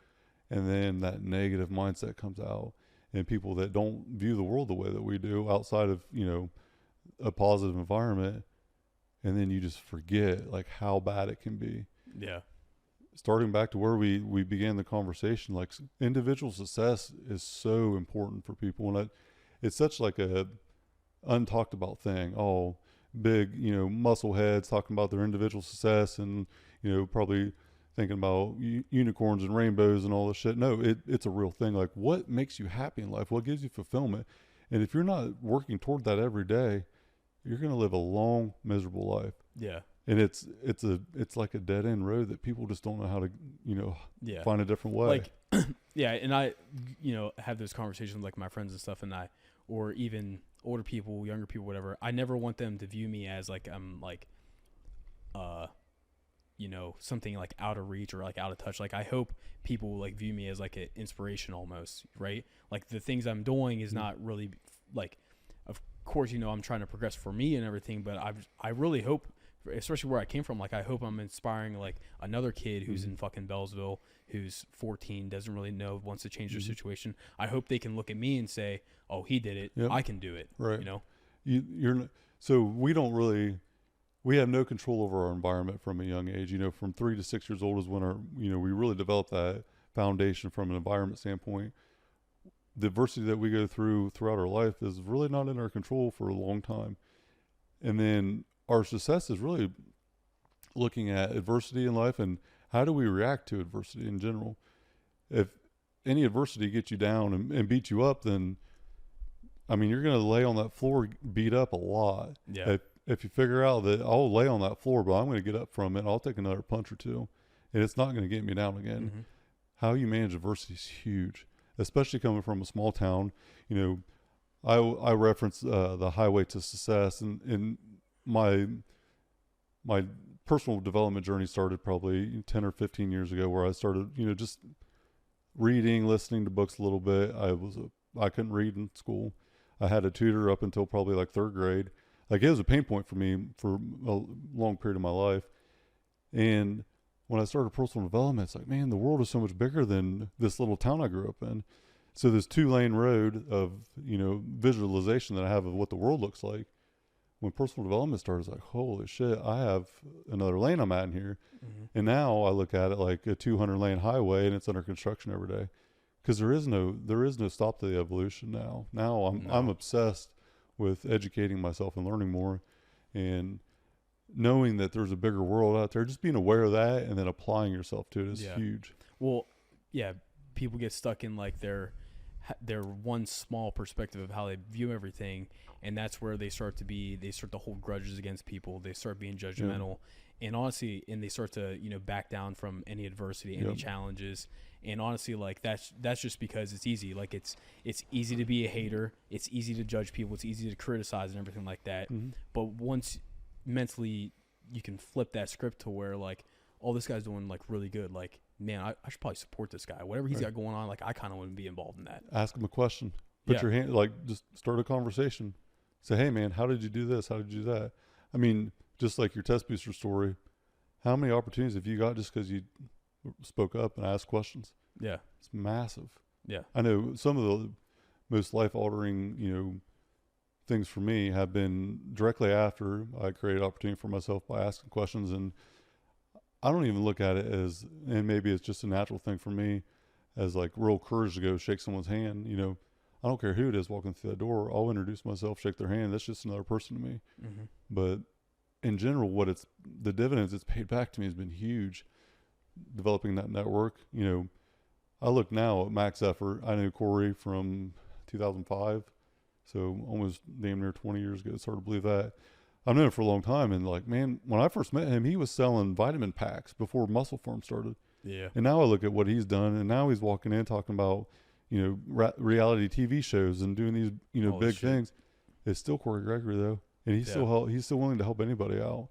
S2: And then that negative mindset comes out. And people that don't view the world the way that we do outside of, a positive environment. And then you just forget like how bad it can be. Yeah. Starting back to where we began the conversation, like individual success is so important for people. And it's such like a untalked about thing. Oh, big, muscle heads talking about their individual success and, probably thinking about unicorns and rainbows and all this shit. No, it's a real thing. Like what makes you happy in life? What gives you fulfillment? And if you're not working toward that every day, you're going to live a long, miserable life. Yeah. And it's like a dead end road that people just don't know how to, find a different way.
S3: Like, and I, have those conversations with like my friends and stuff or even older people, younger people, whatever. I never want them to view me as like, I'm like, something like out of reach or like out of touch. Like I hope people like view me as like an inspiration almost, right? Like the things I'm doing is not really like, of course, I'm trying to progress for me and everything, but I really hope, especially where I came from, like I hope I'm inspiring like another kid who's in fucking Bellsville, who's 14, doesn't really know, wants to change their situation. I hope they can look at me and say, oh, he did it. Yep. I can do it.
S2: Right. So we have no control over our environment from a young age. From 3 to 6 years old is when we really develop that foundation from an environment standpoint. The adversity that we go throughout our life is really not in our control for a long time. And then our success is really looking at adversity in life and how do we react to adversity in general. If any adversity gets you down and beats you up, then, you're going to lay on that floor beat up a lot. Yeah. If you figure out that I'll lay on that floor, but I'm going to get up from it, and I'll take another punch or two, and it's not going to get me down again. How you manage adversity is huge, especially coming from a small town. I reference the highway to success, and my personal development journey started probably 10 or 15 years ago, where I started, just reading, listening to books a little bit. I couldn't read in school. I had a tutor up until probably like third grade. Like, it was a pain point for me for a long period of my life. And when I started personal development, it's like, man, the world is so much bigger than this little town I grew up in. So this 2-lane road of, visualization that I have of what the world looks like. When personal development started, it's like, holy shit, I have another lane I'm at in here.
S3: Mm-hmm.
S2: And now I look at it like a 200-lane highway, and it's under construction every day. Because there is no stop to the evolution now. Now I'm obsessed with educating myself and learning more, and knowing that there's a bigger world out there. Just being aware of that and then applying yourself to it is huge.
S3: Well, yeah, people get stuck in like their one small perspective of how they view everything, and that's where they start to hold grudges against people. They start being judgmental, and honestly, they start to back down from any adversity, any challenges. And honestly, like that's just because it's easy. Like it's easy to be a hater. It's easy to judge people. It's easy to criticize and everything like that. Mm-hmm. But once mentally you can flip that script to where like, oh, this guy's doing like really good. Like, man, I should probably support this guy. Whatever he's got going on, like I kind of want to be involved in that.
S2: Ask him a question. Put your hand, like just start a conversation. Say, hey man, how did you do this? How did you do that? I mean, just like your test booster story, how many opportunities have you got just because you spoke up and asked questions?
S3: Yeah.
S2: It's massive.
S3: Yeah.
S2: I know some of the most life-altering, things for me have been directly after I created opportunity for myself by asking questions. And I don't even look at it as, and maybe it's just a natural thing for me, as like real courage to go shake someone's hand. I don't care who it is walking through that door. I'll introduce myself, shake their hand. That's just another person to me. Mm-hmm. But in general, the dividends it's paid back to me has been huge. Developing that network, I look now at max effort. I knew Corey from 2005, so almost damn near 20 years ago. It's hard to believe that. I've known him for a long time, and like, man, when I first met him, he was selling vitamin packs before Muscle Farm started.
S3: Yeah.
S2: And now I look at what he's done, and now he's walking in talking about, reality TV shows and doing these, big things. It's still Corey Gregory though, and he's still willing to help anybody out.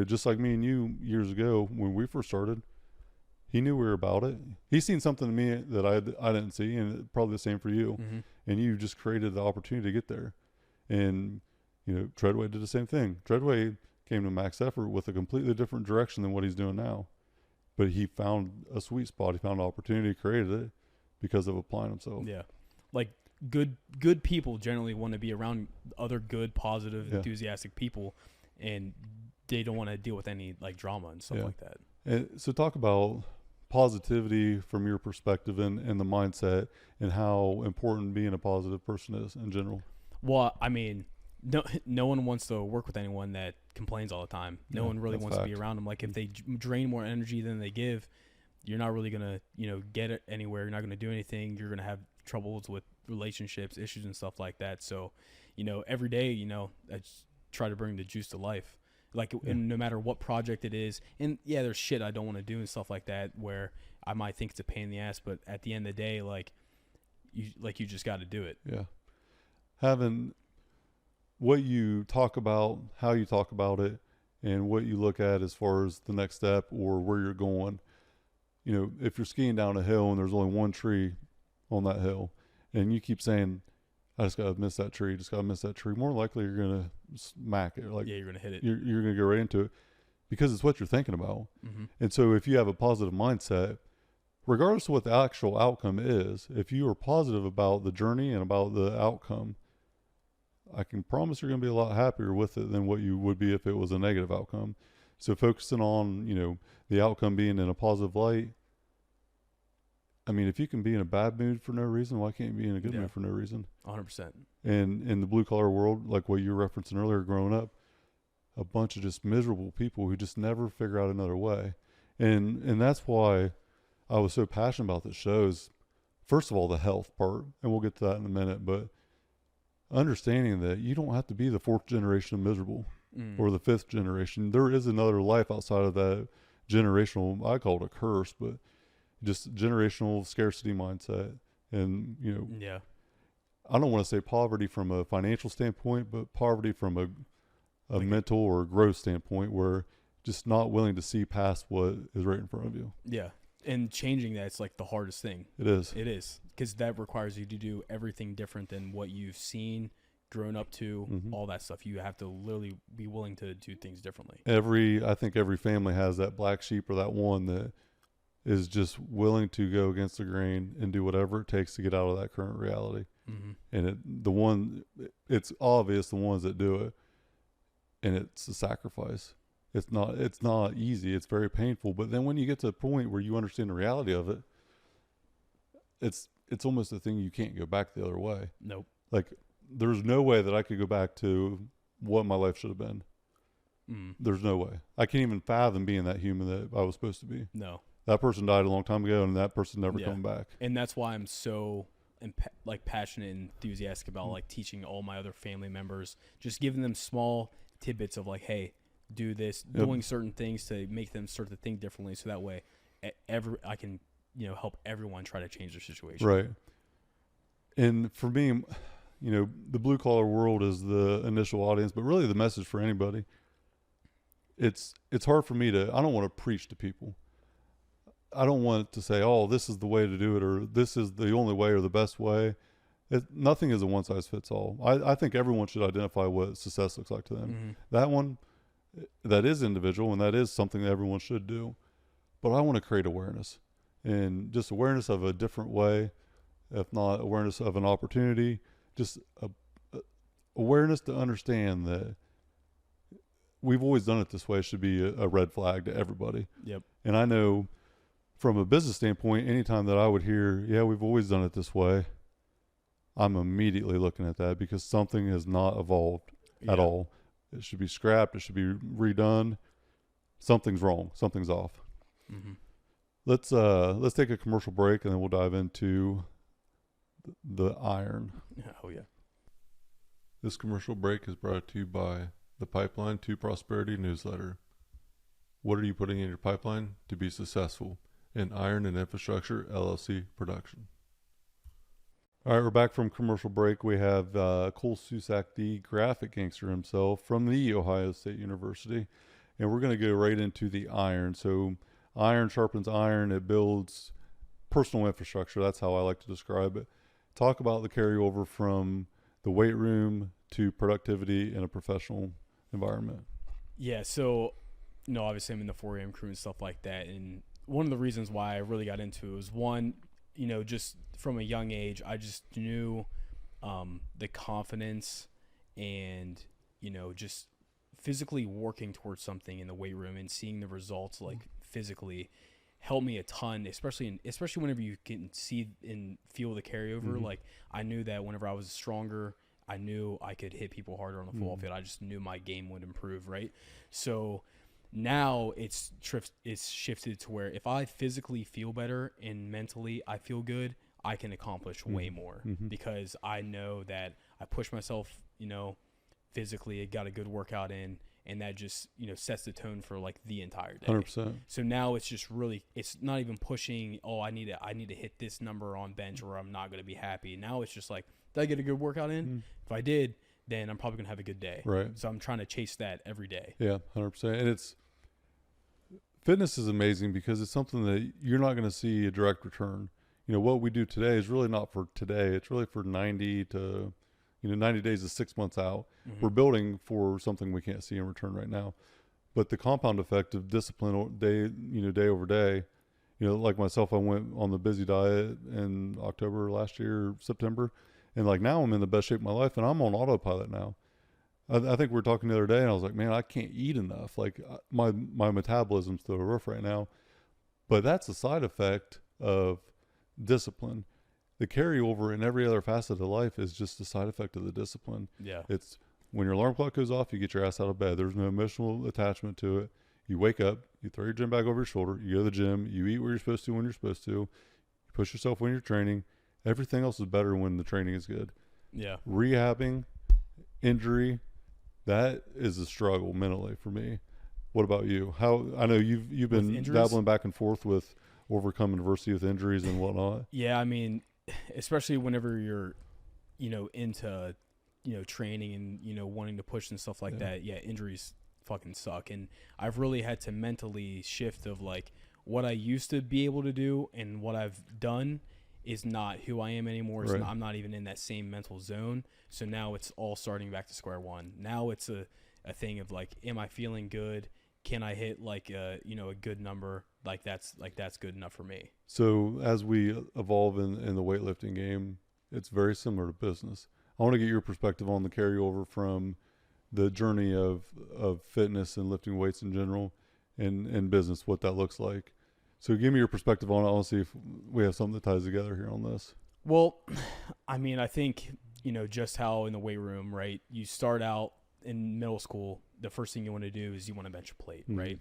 S2: Just like me and you years ago when we first started. He knew we were about it. He's seen something in me that I didn't see, and probably the same for you. Mm-hmm. And you just created the opportunity to get there. And, Treadway did the same thing. Treadway came to max effort with a completely different direction than what he's doing now. But he found a sweet spot. He found an opportunity, created it because of applying himself.
S3: Yeah. Like good people generally want to be around other good, positive, enthusiastic people, and they don't want to deal with any like drama and stuff like that.
S2: And so talk about positivity from your perspective and the mindset, and how important being a positive person is in general.
S3: Well, I mean, no one wants to work with anyone that complains all the time. No one really wants to be around them. Like if they drain more energy than they give, you're not really going to, get it anywhere. You're not going to do anything. You're going to have troubles with relationships, issues and stuff like that. So, every day, I just try to bring the juice to life. Like, and no matter what project it is, and there's shit I don't want to do and stuff like that where I might think it's a pain in the ass, but at the end of the day, you just got to do it.
S2: Yeah. Having what you talk about, how you talk about it, and what you look at as far as the next step or where you're going. If you're skiing down a hill and there's only one tree on that hill, and you keep saying, I just got to miss that tree, more likely you're going to smack it. Like,
S3: you're going to hit it.
S2: You're going to go right into it because it's what you're thinking about.
S3: Mm-hmm.
S2: And so if you have a positive mindset, regardless of what the actual outcome is, if you are positive about the journey and about the outcome, I can promise you're going to be a lot happier with it than what you would be if it was a negative outcome. So focusing on, the outcome being in a positive light. I mean, if you can be in a bad mood for no reason, why can't you be in a good mood for no reason?
S3: 100%.
S2: And in the blue collar world, like what you were referencing earlier, growing up, a bunch of just miserable people who just never figure out another way. And that's why I was so passionate about this show is, first of all, the health part, and we'll get to that in a minute, but understanding that you don't have to be the 4th generation of miserable or the 5th generation. There is another life outside of that generational, I call it a curse, but just generational scarcity mindset. And, I don't want to say poverty from a financial standpoint, but poverty from a mental or growth standpoint, where just not willing to see past what is right in front of you.
S3: Yeah. And changing that's like the hardest thing.
S2: It is.
S3: It is. Because that requires you to do everything different than what you've seen, grown up to, all that stuff. You have to literally be willing to do things differently.
S2: I think every family has that black sheep or that one that is just willing to go against the grain and do whatever it takes to get out of that current reality. And it's obvious the ones that do it, and it's a sacrifice. It's not easy. It's very painful. But then when you get to a point where you understand the reality of it, it's almost a thing you can't go back the other way.
S3: Nope.
S2: Like there's no way that I could go back to what my life should have been. There's no way. I can't even fathom being that human that I was supposed to be.
S3: No.
S2: That person died a long time ago, and that person never come back.
S3: And that's why I'm so passionate and enthusiastic about like teaching all my other family members, just giving them small tidbits of like, hey, do this, doing certain things to make them start to think differently, so that way I can help everyone try to change their situation.
S2: Right. And for me, the blue collar world is the initial audience, but really the message for anybody. It's hard for me I don't want to preach to people. I don't want to say, oh, this is the way to do it, or this is the only way or the best way. Nothing is a one size fits all. I think everyone should identify what success looks like to them. That one, that is individual, and that is something that everyone should do. But I want to create awareness, and just awareness of a different way, if not awareness of an opportunity, just awareness to understand that we've always done it this way should be a red flag to everybody.
S3: Yep.
S2: And I know from a business standpoint, anytime that I would hear, yeah, we've always done it this way, I'm immediately looking at that because something has not evolved at all. It should be scrapped. It should be redone. Something's wrong. Something's off. Let's take a commercial break, and then we'll dive into the iron.
S3: Oh, yeah.
S2: This commercial break is brought to you by the Pipeline to Prosperity newsletter. What are you putting in your pipeline to be successful? An Iron and Infrastructure LLC production. All right, we're back from commercial break. We have Cole Susac, the graphic gangster himself, from the Ohio State University, and we're going to go right into the iron. So iron sharpens iron. It builds personal infrastructure. That's how I like to describe it. Talk about the carryover from the weight room to productivity in a professional environment.
S3: Yeah, so, obviously I'm in the 4 a.m. crew and stuff like that, and one of the reasons why I really got into it was one, just from a young age, I just knew the confidence and, just physically working towards something in the weight room and seeing the results like physically helped me a ton, especially whenever you can see and feel the carryover. Like I knew that whenever I was stronger, I knew I could hit people harder on the football field. I just knew my game would improve, right? So now it's shifted to where if I physically feel better and mentally I feel good, I can accomplish way more because I know that I push myself, physically, I got a good workout in, and that just, sets the tone for like the entire day.
S2: 100%.
S3: So now it's just really, it's not even pushing, oh, I need to hit this number on bench or I'm not going to be happy. Now it's just like, did I get a good workout in? If I did, then I'm probably going to have a good day.
S2: Right.
S3: So I'm trying to chase that every day.
S2: Yeah, 100%. And fitness is amazing because it's something that you're not going to see a direct return. What we do today is really not for today. It's really for 90 days to 6 months out. We're building for something we can't see in return right now. But the compound effect of discipline day over day, like myself, I went on the busy diet in October last year, September. And like now I'm in the best shape of my life and I'm on autopilot now. I think we were talking the other day and I was like, man, I can't eat enough. Like my metabolism's through the roof right now. But that's a side effect of discipline. The carryover in every other facet of life is just a side effect of the discipline.
S3: Yeah.
S2: It's when your alarm clock goes off, you get your ass out of bed. There's no emotional attachment to it. You wake up, you throw your gym bag over your shoulder, you go to the gym, you eat where you're supposed to when you're supposed to, you push yourself when you're training. Everything else is better when the training is good.
S3: Yeah.
S2: Rehabbing, injury, that is a struggle mentally for me. What about you? I know you've been dabbling back and forth with overcoming adversity with injuries and whatnot.
S3: Yeah, I mean, especially whenever you're, into, training and, wanting to push and stuff like that. Yeah, injuries fucking suck. And I've really had to mentally shift of like what I used to be able to do and what I've done is not who I am anymore.
S2: Right.
S3: I'm not even in that same mental zone. So now it's all starting back to square one. Now it's a thing of like, am I feeling good? Can I hit like a good number? Like that's good enough for me.
S2: So as we evolve in the weightlifting game, it's very similar to business. I want to get your perspective on the carryover from the journey of fitness and lifting weights in general and business, what that looks like. So give me your perspective on it. I want to see if we have something that ties together here on this.
S3: Well, I mean, I think, just how in the weight room, right? You start out in middle school, the first thing you want to do is you want to bench a plate,
S2: Mm-hmm.
S3: right?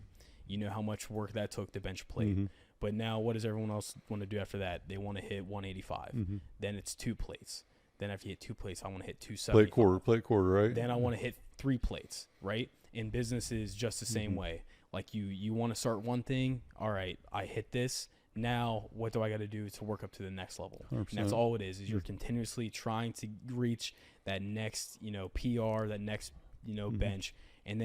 S3: You know how much work that took to bench a plate.
S2: Mm-hmm.
S3: But now what does everyone else want to do after that? They want to hit 185.
S2: Mm-hmm.
S3: Then it's 2 plates. Then after you hit 2 plates, I want to hit 275.
S2: Plate quarter, right?
S3: Then I want to hit 3 plates, right? In business is just the same
S2: Mm-hmm.
S3: way. Like you want to start one thing. All right, I hit this. Now what do I got to do to work up to the next level?
S2: 100%.
S3: And that's all it is you're continuously trying to reach that next, PR, that next,
S2: Mm-hmm.
S3: bench. And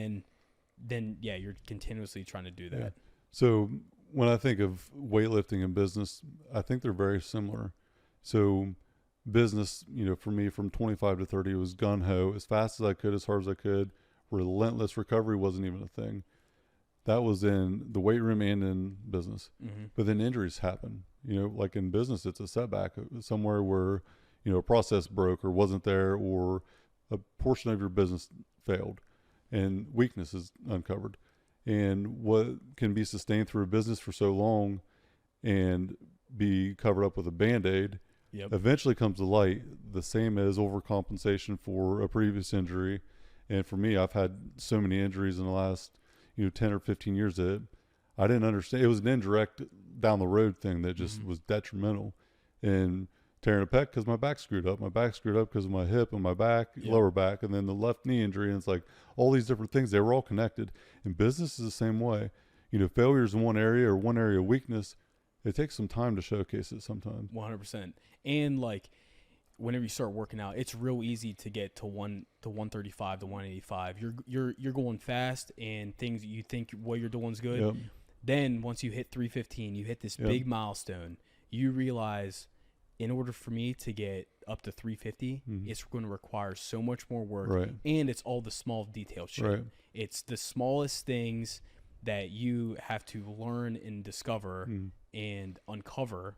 S3: then yeah, you're continuously trying to do that.
S2: Yeah. So when I think of weightlifting and business, I think they're very similar. So business, for me from 25 to 30 was gun-ho, as fast as I could, as hard as I could. Relentless recovery wasn't even a thing. That was in the weight room and in business.
S3: Mm-hmm.
S2: But then injuries happen. Like in business, it's a setback somewhere where, a process broke or wasn't there, or a portion of your business failed and weakness is uncovered. And what can be sustained through a business for so long and be covered up with a Band-Aid eventually comes to light, the same as overcompensation for a previous injury. And for me, I've had so many injuries in the last 10 or 15 years that I didn't understand. It was an indirect down the road thing that just was detrimental. And tearing a pec because my back screwed up. My back screwed up because of my hip and my back, lower back, and then the left knee injury. And it's like all these different things, they were all connected. And business is the same way. Failures in one area or one area of weakness, it takes some time to showcase it sometimes.
S3: 100%. And like whenever you start working out, it's real easy to get to 135 to 185. You're going fast, and things you think what you're doing is good.
S2: Yep.
S3: Then once you hit 315, you hit this big milestone. You realize, in order for me to get up to 350, it's going to require so much more work.
S2: Right.
S3: And it's all the small detailed shit.
S2: Right.
S3: It's the smallest things that you have to learn and discover and uncover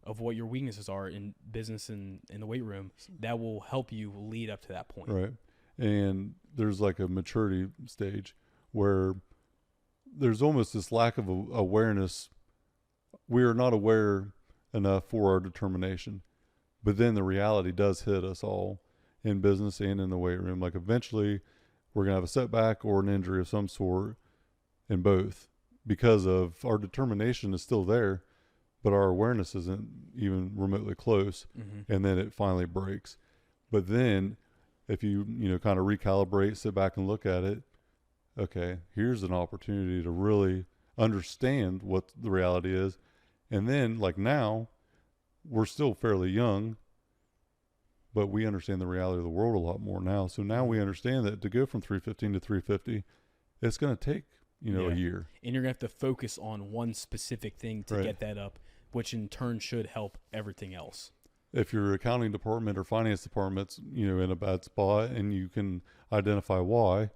S3: of what your weaknesses are in business and in the weight room that will help you lead up to that point.
S2: Right. And there's like a maturity stage where there's almost this lack of awareness. We are not aware enough for our determination, but then the reality does hit us all in business and in the weight room. Like eventually we're going to have a setback or an injury of some sort in both, because of our determination is still there, but our awareness isn't even remotely close. And then it finally breaks. But then if you kind of recalibrate, sit back and look at it, okay, here's an opportunity to really understand what the reality is. And then like now we're still fairly young, but we understand the reality of the world a lot more now. So now we understand that to go from 315 to 350, it's going to take, a year.
S3: And you're going to have to focus on one specific thing to get that up, which in turn should help everything else.
S2: If your accounting department or finance department's, in a bad spot and you can identify why,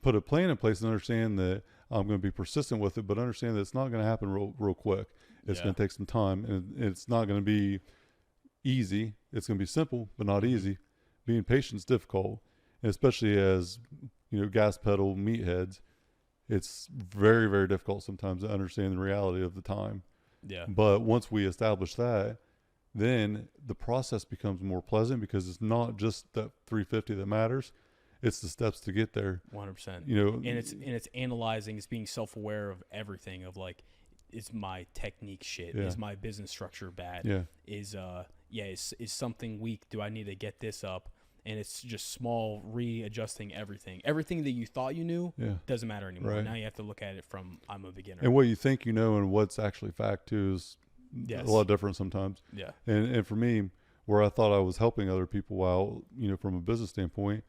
S2: put a plan in place and understand that I'm going to be persistent with it, but understand that it's not going to happen real quick. It's going to take some time, and it's not going to be easy. It's going to be simple, but not easy. Being patient is difficult, and especially as, gas pedal meatheads, it's very, very difficult sometimes to understand the reality of the time.
S3: Yeah.
S2: But once we establish that, then the process becomes more pleasant, because it's not just that 350 that matters. It's the steps to get there.
S3: 100%.
S2: And
S3: it's analyzing, it's being self-aware of everything, of like, is my technique shit?
S2: Yeah.
S3: Is my business structure bad?
S2: Yeah.
S3: Is something weak? Do I need to get this up? And it's just small readjusting everything. Everything that you thought you knew doesn't matter anymore.
S2: Right.
S3: Now you have to look at it from, I'm a beginner.
S2: And what you think and what's actually fact too is a lot different sometimes.
S3: Yeah.
S2: And for me, where I thought I was helping other people out, from a business standpoint,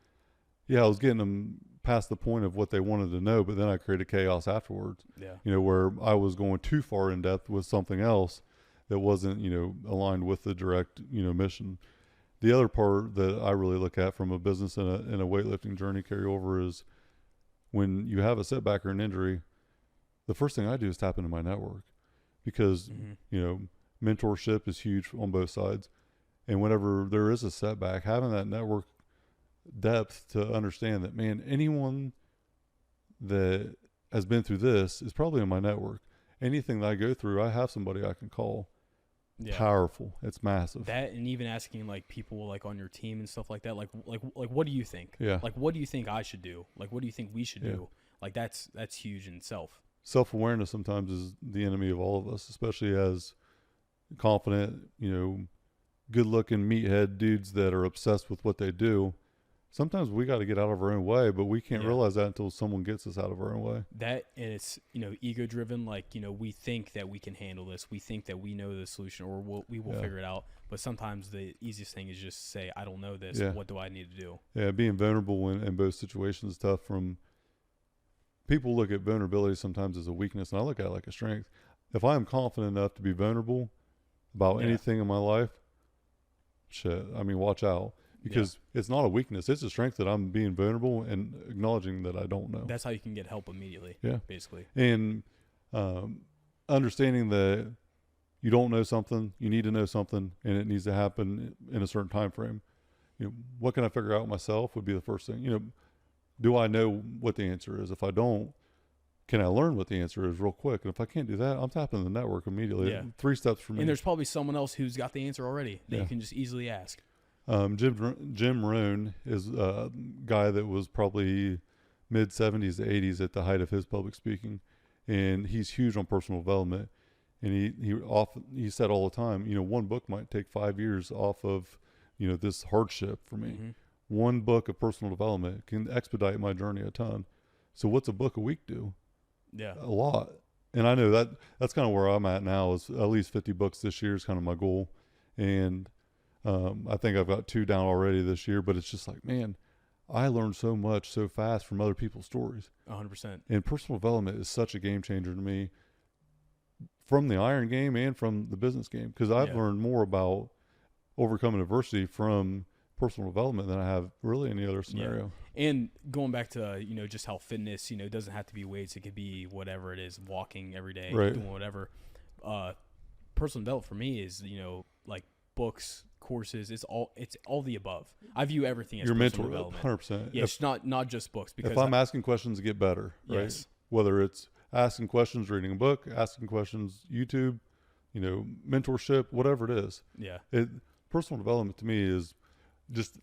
S2: I was getting them past the point of what they wanted to know, but then I created chaos afterwards.
S3: Yeah.
S2: You know, where I was going too far in depth with something else that wasn't, you know, aligned with the direct, you know, mission. The other part that I really look at from a business and a weightlifting journey carryover is when you have a setback or an injury, the first thing I do is tap into my network, because, you know, mentorship is huge on both sides. And whenever there is a setback, having that network depth to understand that, man, anyone that has been through this is probably in my network. Anything that I go through, I have somebody I can call.
S3: Yeah.
S2: Powerful. It's massive.
S3: That, and even asking like people like on your team and stuff like that, like what do you think?
S2: Yeah.
S3: Like what do you think I should do? Like what do you think we should do? Like that's huge in itself.
S2: Self-awareness sometimes is the enemy of all of us, especially as confident, you know, good-looking meathead dudes that are obsessed with what they do. Sometimes we got to get out of our own way, but we can't realize that until someone gets us out of our own way.
S3: That, and it's, you know, ego driven. Like, you know, we think that we can handle this. We think that we know the solution, or we will figure it out. But sometimes the easiest thing is just say, I don't know this. What do I need to do?
S2: Yeah, being vulnerable in both situations is tough. From people look at vulnerability sometimes as a weakness, and I look at it like a strength. If I am confident enough to be vulnerable about anything in my life, shit, I mean, watch out. Because it's not a weakness. It's a strength that I'm being vulnerable and acknowledging that I don't know.
S3: That's how you can get help immediately.
S2: Yeah.
S3: Basically.
S2: And understanding that you don't know something, you need to know something, and it needs to happen in a certain time frame. You know, what can I figure out myself would be the first thing. You know, do I know what the answer is? If I don't, can I learn what the answer is real quick? And if I can't do that, I'm tapping the network immediately.
S3: Yeah.
S2: 3 steps for me.
S3: And there's probably someone else who's got the answer already that you can just easily ask.
S2: Jim Rohn is a guy that was probably mid 70s to 80s at the height of his public speaking, and he's huge on personal development. And he said all the time, you know, one book might take 5 years off of, you know, this hardship for me. One book of personal development can expedite my journey a ton. So what's a book a week do?
S3: Yeah,
S2: A lot. And I know that's kind of where I'm at now, is at least 50 books this year is kind of my goal. And I think I've got 2 down already this year, but it's just like, man, I learned so much so fast from other people's stories.
S3: 100%.
S2: And personal development is such a game changer to me, from the iron game and from the business game, because I've learned more about overcoming adversity from personal development than I have really any other scenario.
S3: Yeah. And going back to, you know, just how fitness, you know, it doesn't have to be weights. It could be whatever it is, walking every day, doing whatever. Personal development for me is, you know, like books, courses, it's all the above. I view everything as
S2: your
S3: personal
S2: mentor,
S3: development.
S2: 100%.
S3: Yeah, it's not just books. Because
S2: if I'm asking questions to get better, right?
S3: Yes.
S2: Whether it's asking questions, reading a book, asking questions, YouTube, you know, mentorship, whatever it is.
S3: Yeah.
S2: Personal development to me is just,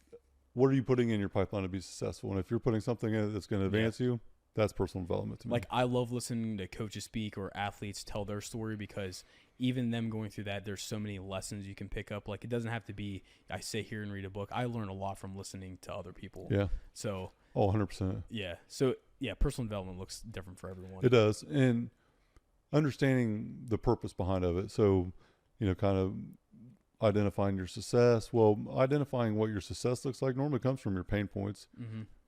S2: what are you putting in your pipeline to be successful? And if you're putting something in that's going to advance you, that's personal development to me.
S3: Like, I love listening to coaches speak or athletes tell their story, because even them going through that, there's so many lessons you can pick up. Like, it doesn't have to be, I sit here and read a book. I learn a lot from listening to other people.
S2: Yeah.
S3: So.
S2: Oh, 100%.
S3: Yeah. So, yeah, personal development looks different for everyone.
S2: It does. And understanding the purpose behind of it. So, you know, kind of identifying your success. Well, identifying what your success looks like normally comes from your pain points.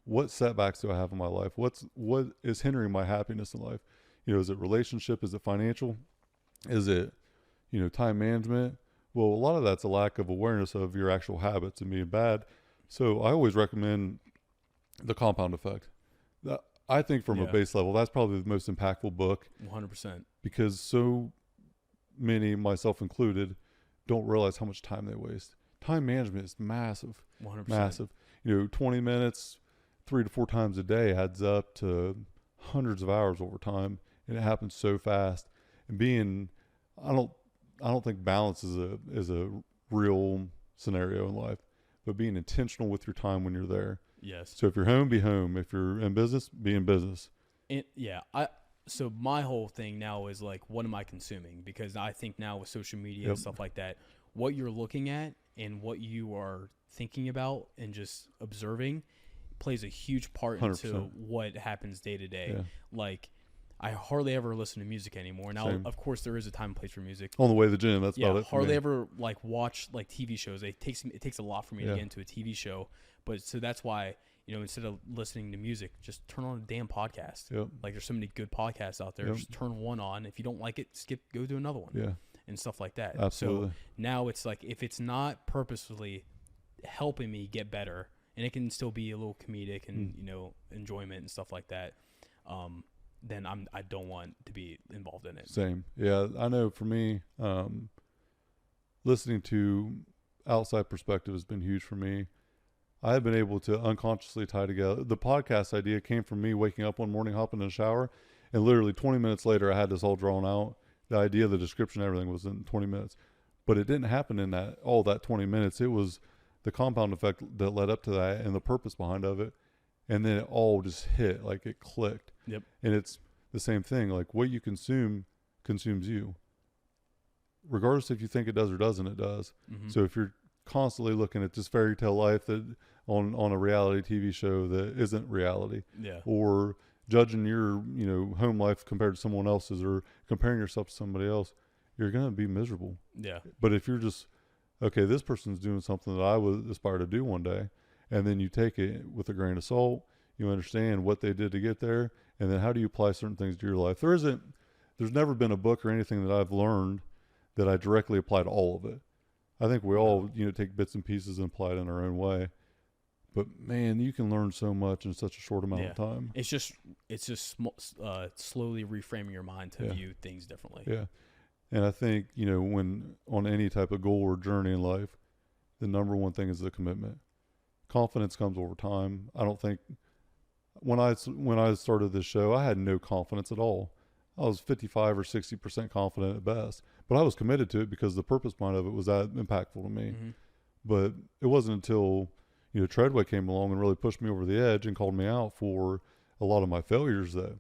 S2: What setbacks do I have in my life? What is hindering my happiness in life? You know, is it relationship? Is it financial? Is it, you know, time management? Well, a lot of that's a lack of awareness of your actual habits and being bad. So I always recommend The Compound Effect. I think from a base level, that's probably the most impactful book.
S3: 100%.
S2: Because so many, myself included, don't realize how much time they waste. Time management is massive.
S3: 100%. Massive.
S2: You know, 20 minutes, 3 to 4 times a day adds up to hundreds of hours over time, and it happens so fast. And I don't think balance is a real scenario in life, but being intentional with your time when you're there.
S3: Yes.
S2: So if you're home, be home. If you're in business, be in business.
S3: And so my whole thing now is like, what am I consuming? Because I think now with social media and stuff like that, what you're looking at and what you are thinking about and just observing plays a huge part
S2: 100%.
S3: into what happens day to day.
S2: Yeah.
S3: Like, I hardly ever listen to music anymore. Now,
S2: Same.
S3: of course, there is a time and place for music.
S2: On the way to the gym, that's about it.
S3: Hardly ever like watch like TV shows. It takes a lot for me to get into a TV show. But so that's why instead of listening to music, just turn on a damn podcast.
S2: Yep.
S3: Like there's so many good podcasts out there.
S2: Yep.
S3: Just turn one on. If you don't like it, go to another one.
S2: Yeah.
S3: And stuff like that.
S2: Absolutely.
S3: So now it's like, if it's not purposefully helping me get better, and it can still be a little comedic and enjoyment and stuff like that, then I don't want to be involved in it.
S2: Same. Yeah, I know for me, listening to outside perspective has been huge for me. I have been able to unconsciously tie together. The podcast idea came from me waking up one morning, hopping in the shower, and literally 20 minutes later, I had this all drawn out. The idea, the description, everything was in 20 minutes. But it didn't happen in that 20 minutes. It was the compound effect that led up to that and the purpose behind of it. And then it all just hit, like it clicked.
S3: Yep.
S2: And it's the same thing. Like what you consume consumes you. Regardless if you think it does or doesn't, it does.
S3: Mm-hmm.
S2: So if you're constantly looking at this fairy tale life that on a reality TV show that isn't reality,
S3: Yeah.
S2: or judging your home life compared to someone else's, or comparing yourself to somebody else, you're going to be miserable.
S3: Yeah.
S2: But if you're just, okay, this person's doing something that I would aspire to do one day, and then you take it with a grain of salt, you understand what they did to get there, and then how do you apply certain things to your life. There's never been a book or anything that I've learned that I directly apply to all of it. I think we all take bits and pieces and apply it in our own way. But man, you can learn so much in such a short amount of time.
S3: It's just slowly reframing your mind to view things differently.
S2: Yeah. And I think, when on any type of goal or journey in life, the number one thing is the commitment. Confidence comes over time. I don't think when I started this show, I had no confidence at all. I was 55 or 60% confident at best, but I was committed to it because the purpose behind of it was that impactful to me.
S3: Mm-hmm.
S2: But it wasn't until Treadway came along and really pushed me over the edge and called me out for a lot of my failures that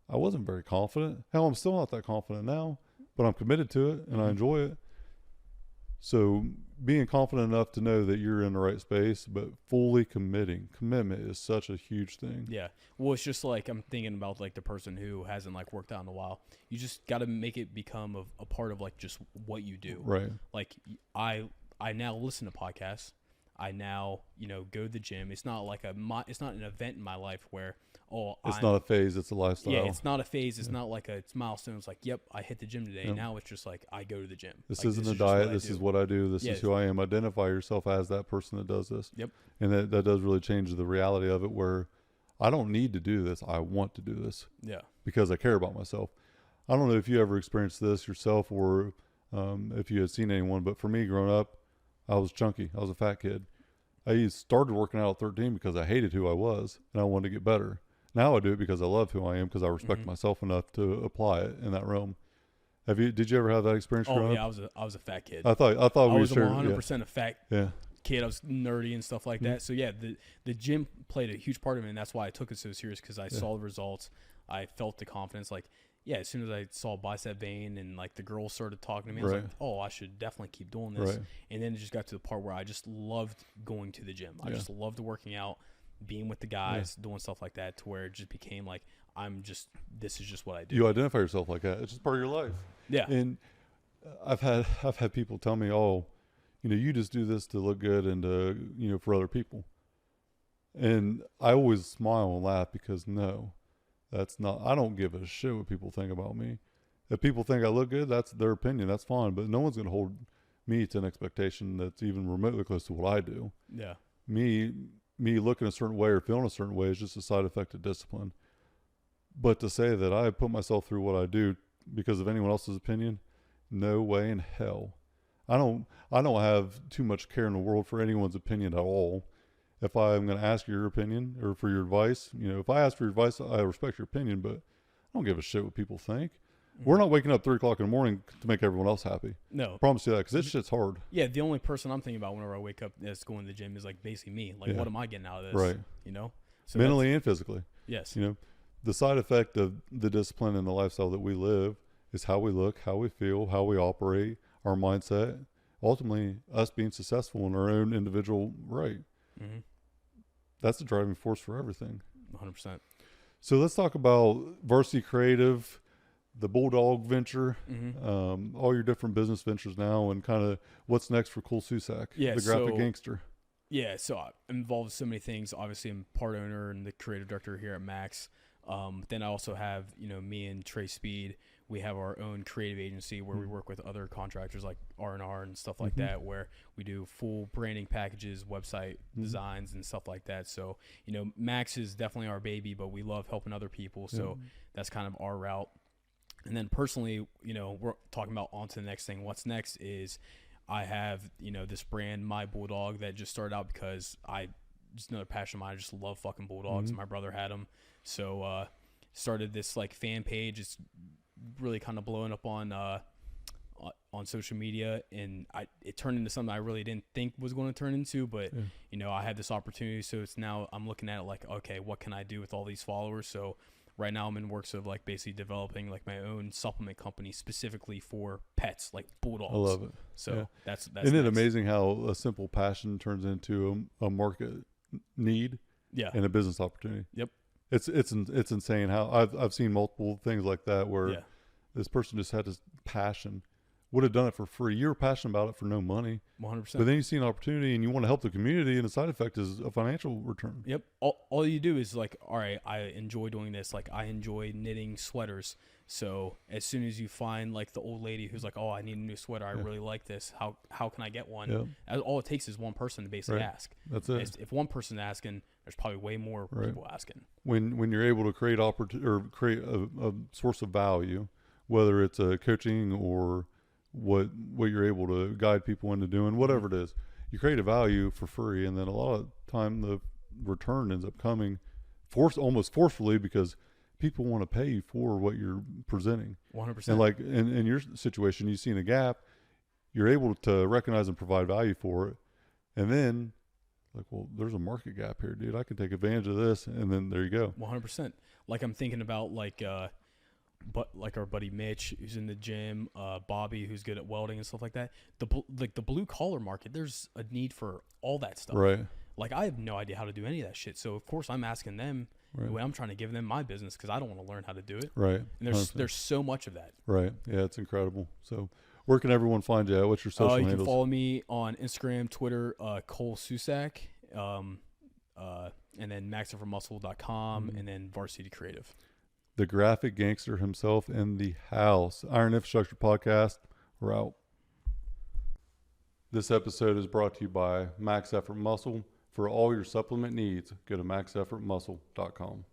S2: I wasn't very confident. Hell, I'm still not that confident now, but I'm committed to it and I enjoy it. So being confident enough to know that you're in the right space, but fully commitment is such a huge thing.
S3: Yeah. Well, it's just like, I'm thinking about like the person who hasn't like worked out in a while. You just got to make it become a part of like just what you do.
S2: Right.
S3: Like I now listen to podcasts. I now, go to the gym. It's not like it's not an event in my life where,
S2: it's not a phase, it's a lifestyle.
S3: Yeah, it's not a phase. It's not like it's milestone. It's like, yep, I hit the gym today.
S2: Yep.
S3: Now it's just like, I go to the gym.
S2: This
S3: like,
S2: isn't a diet. This is what I do. This
S3: Yeah.
S2: is who I am. Identify yourself as that person that does this.
S3: Yep.
S2: And that does really change the reality of it, where I don't need to do this. I want to do this.
S3: Yeah.
S2: Because I care about myself. I don't know if you ever experienced this yourself, or if you had seen anyone, but for me growing up, I was chunky. I was a fat kid. I started working out at 13 because I hated who I was and I wanted to get better. Now I do it because I love who I am, because I respect myself enough to apply it in that realm. Did you ever have that experience growing up?
S3: Yeah, I was a fat kid.
S2: I thought
S3: I
S2: we
S3: was
S2: shared.
S3: 100% a fat
S2: Yeah.
S3: kid. I was nerdy and stuff like that. So yeah, the gym played a huge part of it, and that's why I took it so serious, because I saw the results. I felt the confidence. Like, yeah, as soon as I saw bicep vein and like the girls started talking to me, I was like, oh, I should definitely keep doing this.
S2: Right.
S3: And then it just got to the part where I just loved going to the gym. I just loved working out, being with the guys, doing stuff like that, to where it just became like, this is just what I do.
S2: You identify yourself like that. It's just part of your life.
S3: Yeah.
S2: And I've had people tell me, oh, you just do this to look good and to, for other people. And I always smile and laugh, because no, that's not, I don't give a shit what people think about me. If people think I look good, that's their opinion. That's fine. But no one's going to hold me to an expectation that's even remotely close to what I do.
S3: Yeah.
S2: Me looking a certain way or feeling a certain way is just a side effect of discipline. But to say that I put myself through what I do because of anyone else's opinion, no way in hell. I don't have too much care in the world for anyone's opinion at all. If I'm going to ask your opinion or for your advice, if I ask for your advice, I respect your opinion, but I don't give a shit what people think. We're not waking up 3 o'clock in the morning to make everyone else happy.
S3: No.
S2: I promise you that, because this shit's hard.
S3: Yeah, the only person I'm thinking about whenever I wake up that's going to the gym is like basically me. Like, what am I getting out of this?
S2: Right.
S3: So
S2: mentally and physically.
S3: Yes.
S2: The side effect of the discipline and the lifestyle that we live is how we look, how we feel, how we operate, our mindset. Ultimately, us being successful in our own individual right.
S3: Mm-hmm.
S2: That's the driving force for everything.
S3: 100%.
S2: So let's talk about Varsity Creative, the Bulldog venture, all your different business ventures now, and kind of what's next for Cole Susac,
S3: Yeah,
S2: the graphic
S3: so-
S2: gangster.
S3: Yeah, so I'm involved in so many things. Obviously, I'm part owner and the creative director here at Max. Then I also have, me and Trey Speed. We have our own creative agency where we work with other contractors like R&R and stuff like that, where we do full branding packages, website designs, and stuff like that. So, Max is definitely our baby, but we love helping other people. So that's kind of our route. And then personally, we're talking about on to the next thing. What's next is I have, this brand, My Bulldog, that just started out because just another passion of mine. I just love fucking bulldogs. My brother had them. So, started this like fan page. It's really kind of blowing up on social media, and it turned into something I really didn't think was going to turn into, but I had this opportunity. So it's now I'm looking at it like, okay, what can I do with all these followers? So right now I'm in works of like basically developing like my own supplement company specifically for pets, like bulldogs.
S2: I love it.
S3: So that's
S2: Isn't it
S3: next.
S2: amazing how a simple passion turns into a market need and a business opportunity?
S3: Yep.
S2: It's insane how I've seen multiple things like that where this person just had this passion, would have done it for free. You were passionate about it for no money,
S3: 100%.
S2: but then you see an opportunity and you want to help the community, and the side effect is a financial return.
S3: Yep. All you do is like, all right, I enjoy doing this. Like I enjoy knitting sweaters. So as soon as you find like the old lady who's like, oh, I need a new sweater. I really like this. How can I get one? All it takes is one person to basically ask.
S2: That's it.
S3: If one person asking, there's probably way more people asking.
S2: When you're able to create create a source of value, whether it's a coaching or what you're able to guide people into doing, whatever it is, you create a value for free, and then a lot of time the return ends up coming almost forcefully because people want to pay you for what you're presenting.
S3: 100%.
S2: And like in your situation, you've seen a gap, you're able to recognize and provide value for it, and then like, well, there's a market gap here, dude. I can take advantage of this, and then there you go.
S3: 100%. Like I'm thinking about but like our buddy Mitch, who's in the gym, Bobby, who's good at welding and stuff like that. The blue collar market, there's a need for all that stuff.
S2: Right.
S3: Like I have no idea how to do any of that shit. So of course I'm asking them.
S2: Right.
S3: The way I'm trying to give them my business because I don't want to learn how to do it.
S2: Right.
S3: And there's so much of that.
S2: Right. Yeah, it's incredible. So where can everyone find you at? What's your social handles?
S3: You can follow me on Instagram, Twitter, Cole Susac, and then maxoffermuscle.com, and then Varsity Creative.
S2: The graphic gangster himself in the house. Iron Infrastructure Podcast. We're out. This episode is brought to you by Max Effort Muscle. For all your supplement needs, go to maxeffortmuscle.com.